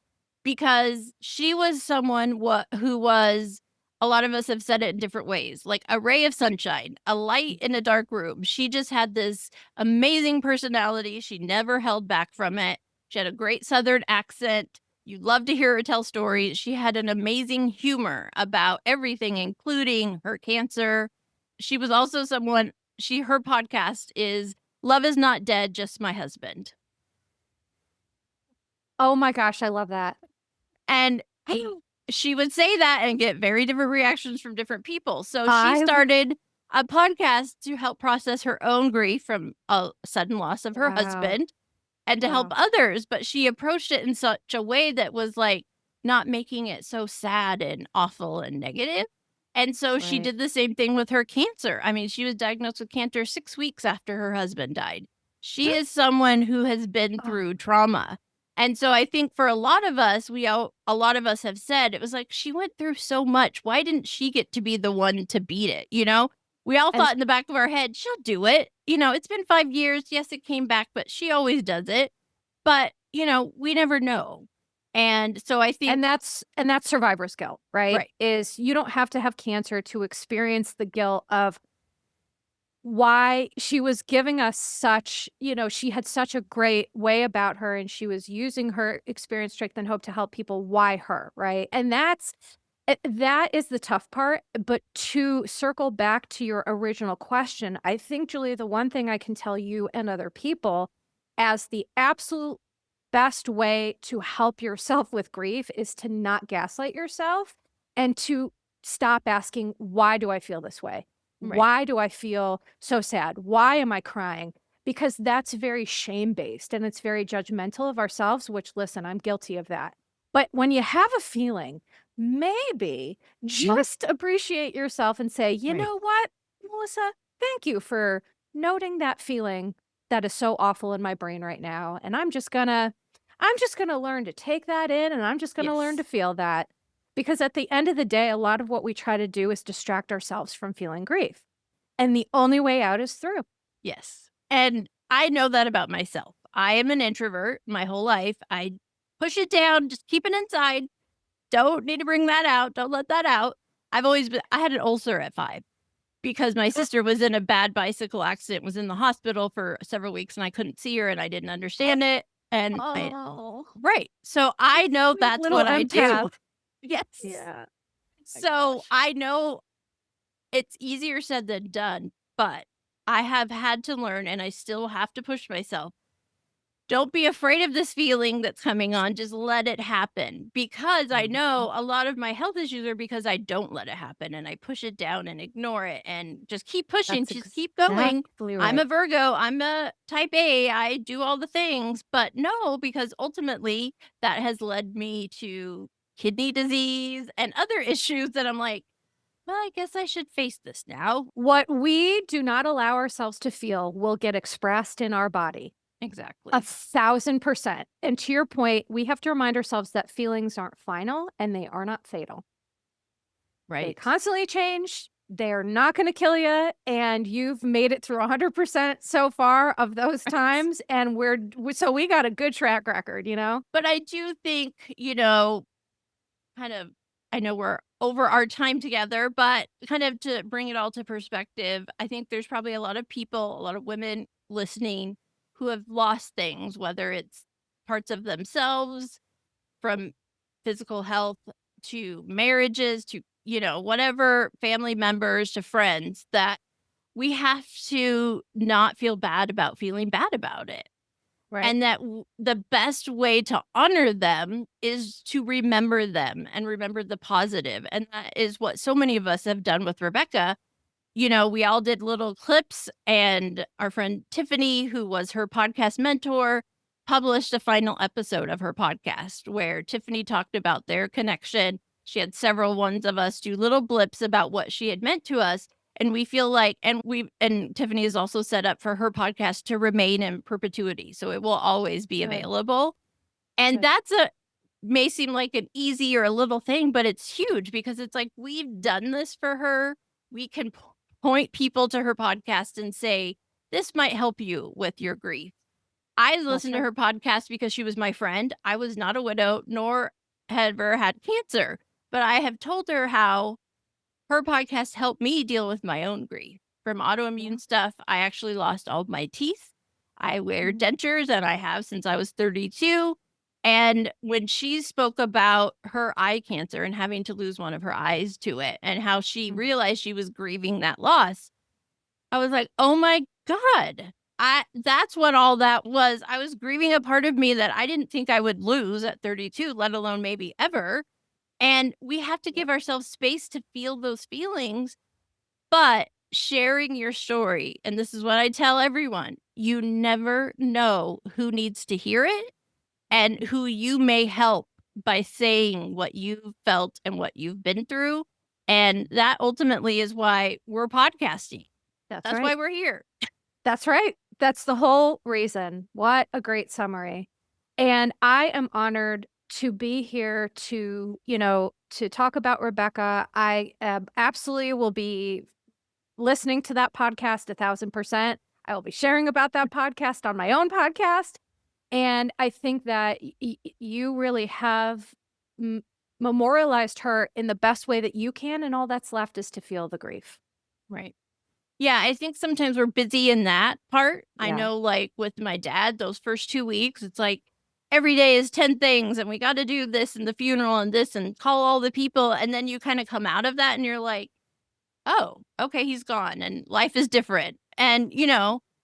because she was someone who was a lot of us have said it in different ways, like a ray of sunshine, a light in a dark room. She just had this amazing personality. She never held back from it. She had a great Southern accent. You love to hear her tell stories. She had an amazing humor about everything, including her cancer. She was also someone, her podcast is Love is Not Dead, Just My Husband. Oh my gosh, I love that. And she would say that and get very different reactions from different people. So she I started a podcast to help process her own grief from a sudden loss of her Wow. husband and to help Wow. others. But she approached it in such a way that was like not making it so sad and awful and negative. And so she Right. did the same thing with her cancer. I mean, she was diagnosed with cancer 6 weeks after her husband died. She is someone who has been Oh, through trauma. And so I think for a lot of us, a lot of us have said it was like she went through so much. Why didn't she get to be the one to beat it? We all and thought in the back of our head, she'll do it. It's been 5 years. Yes, it came back, but she always does it. But, we never know. And so I think, that's survivor's guilt, right? right, Is you don't have to have cancer to experience the guilt of why she was giving us such, she had such a great way about her and she was using her experience, strength, and hope to help people. Why her, right? And that is the tough part. But to circle back to your original question, I think, Julia, the one thing I can tell you and other people as the absolute best way to help yourself with grief is to not gaslight yourself and to stop asking, why do I feel this way? right, Why do I feel so sad? Why am I crying? Because that's very shame based and it's very judgmental of ourselves, which, listen, I'm guilty of that. But when you have a feeling, maybe just appreciate yourself and say, you right. know what, Melissa, thank you for noting that feeling that is so awful in my brain right now. And I'm just gonna learn to take that in and I'm just gonna learn to Yes. feel that. Because at the end of the day, a lot of what we try to do is distract ourselves from feeling grief. And the only way out is through. Yes. And I know that about myself. I am an introvert my whole life. I push it down, just keep it inside. Don't need to bring that out. Don't let that out. I had an ulcer at 5 because my sister was in a bad bicycle accident, was in the hospital for several weeks and I couldn't see her and I didn't understand it. And Oh, right. So I know sweet that's little what I do. empath. Yes. Yeah. My So gosh. I know it's easier said than done, but I have had to learn and I still have to push myself. Don't be afraid of this feeling that's coming on. Just let it happen. Because I know a lot of my health issues are because I don't let it happen and I push it down and ignore it and just keep pushing, That's just keep going. exactly I'm a right. Virgo, I'm a type A, I do all the things. But no, because ultimately that has led me to kidney disease and other issues that I'm like, well, I guess I should face this now. What we do not allow ourselves to feel will get expressed in our body. Exactly. 1,000%. And to your point, we have to remind ourselves that feelings aren't final and they are not fatal. They Right. constantly change. They're not going to kill you. And you've made it through 100% so far of those times. And so we got a good track record, you know? But I do think, kind of, I know we're over our time together, but kind of to bring it all to perspective, I think there's probably a lot of people, a lot of women listening who have lost things, whether it's parts of themselves, from physical health to marriages to, whatever, family members to friends, that we have to not feel bad about feeling bad about it. Right. And that the best way to honor them is to remember them and remember the positive. And that is what so many of us have done with Rebecca. We all did little clips, and our friend Tiffany, who was her podcast mentor, published a final episode of her podcast where Tiffany talked about their connection. She had several ones of us do little blips about what she had meant to us. And we feel like, and Tiffany is also set up for her podcast to remain in perpetuity. So it will always be Good. available. And Good. may seem like an easy or a little thing, but it's huge because it's like, we've done this for her. We can point people to her podcast and say, this might help you with your grief. I listened to right. her podcast because she was my friend. I was not a widow, nor had ever had cancer, but I have told her how her podcast helped me deal with my own grief from autoimmune stuff. I actually lost all of my teeth. I wear dentures, and I have since I was 32. And when she spoke about her eye cancer and having to lose one of her eyes to it and how she realized she was grieving that loss, I was like, oh my God, that's what all that was. I was grieving a part of me that I didn't think I would lose at 32, let alone maybe ever. And we have to give ourselves space to feel those feelings, but sharing your story, and this is what I tell everyone, you never know who needs to hear it and who you may help by saying what you've felt and what you've been through. And that ultimately is why we're podcasting. That's That's right. why we're here. That's right. That's the whole reason. What a great summary. And I am honored to be here to, to talk about Rebecca. I absolutely will be listening to that podcast 1,000%. I will be sharing about that podcast on my own podcast. And I think that you really have memorialized her in the best way that you can. And all that's left is to feel the grief. Right. Yeah, I think sometimes we're busy in that part. I Yeah. know, like, with my dad, those first 2 weeks, it's like every day is 10 things, and we gotta do this and the funeral and this and call all the people, and then you kinda come out of that and you're like, "Oh, okay, he's gone, and life is different." And,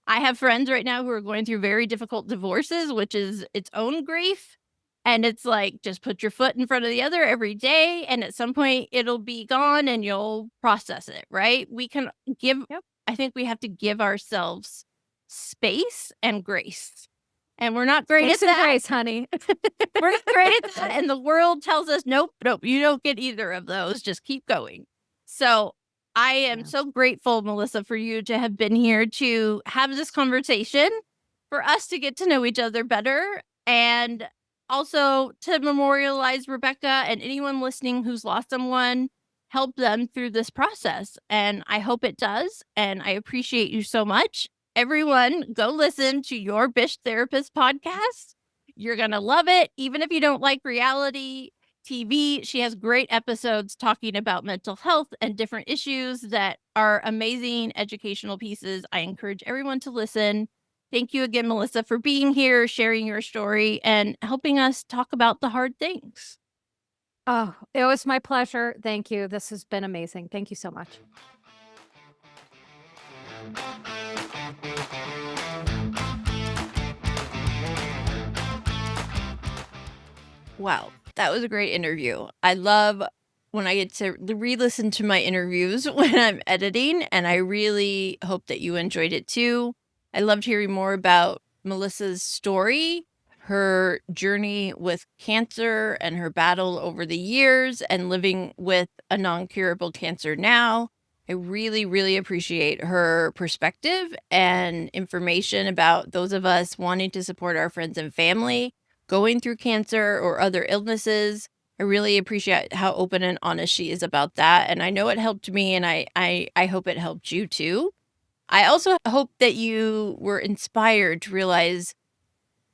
I have friends right now who are going through very difficult divorces, which is its own grief, and it's like, just put your foot in front of the other every day, and at some point, it'll be gone, and you'll process it, right? We can give Yep. I think we have to give ourselves space and grace, and we're not great Space at and that. grace, honey. We're not great at that, and the world tells us, "Nope, nope, you don't get either of those, just keep going." So, I am Yeah. so grateful, Melissa, for you to have been here to have this conversation, for us to get to know each other better, and also to memorialize Rebecca and anyone listening who's lost someone, help them through this process, and I hope it does, and I appreciate you so much. Everyone, go listen to your Bish Therapist podcast. You're gonna love it, even if you don't like reality TV. She has great episodes talking about mental health and different issues that are amazing educational pieces. I encourage everyone to listen. Thank you again, Melissa, for being here, sharing your story, and helping us talk about the hard things. Oh, it was my pleasure. Thank you. This has been amazing. Thank you so much. Wow, that was a great interview. I love when I get to re-listen to my interviews when I'm editing, and I really hope that you enjoyed it too. I loved hearing more about Melissa's story, her journey with cancer and her battle over the years and living with a non-curable cancer now. I really, really appreciate her perspective and information about those of us wanting to support our friends and family going through cancer or other illnesses. I really appreciate how open and honest she is about that. And I know it helped me, and I hope it helped you too. I also hope that you were inspired to realize,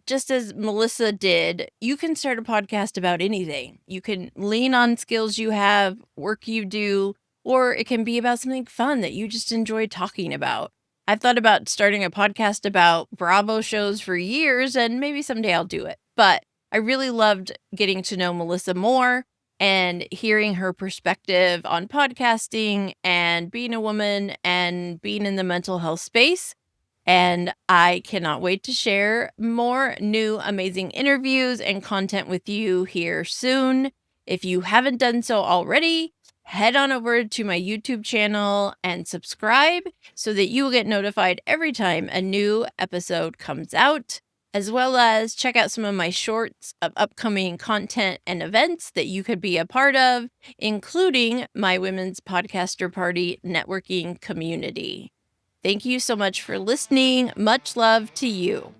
just as Melissa did, you can start a podcast about anything. You can lean on skills you have, work you do, or it can be about something fun that you just enjoy talking about. I've thought about starting a podcast about Bravo shows for years, and maybe someday I'll do it. But I really loved getting to know Melissa more and hearing her perspective on podcasting and being a woman and being in the mental health space. And I cannot wait to share more new amazing interviews and content with you here soon. If you haven't done so already, head on over to my YouTube channel and subscribe so that you will get notified every time a new episode comes out, as well as check out some of my shorts of upcoming content and events that you could be a part of, including my Women's Podcaster Party networking community. Thank you so much for listening. Much love to you.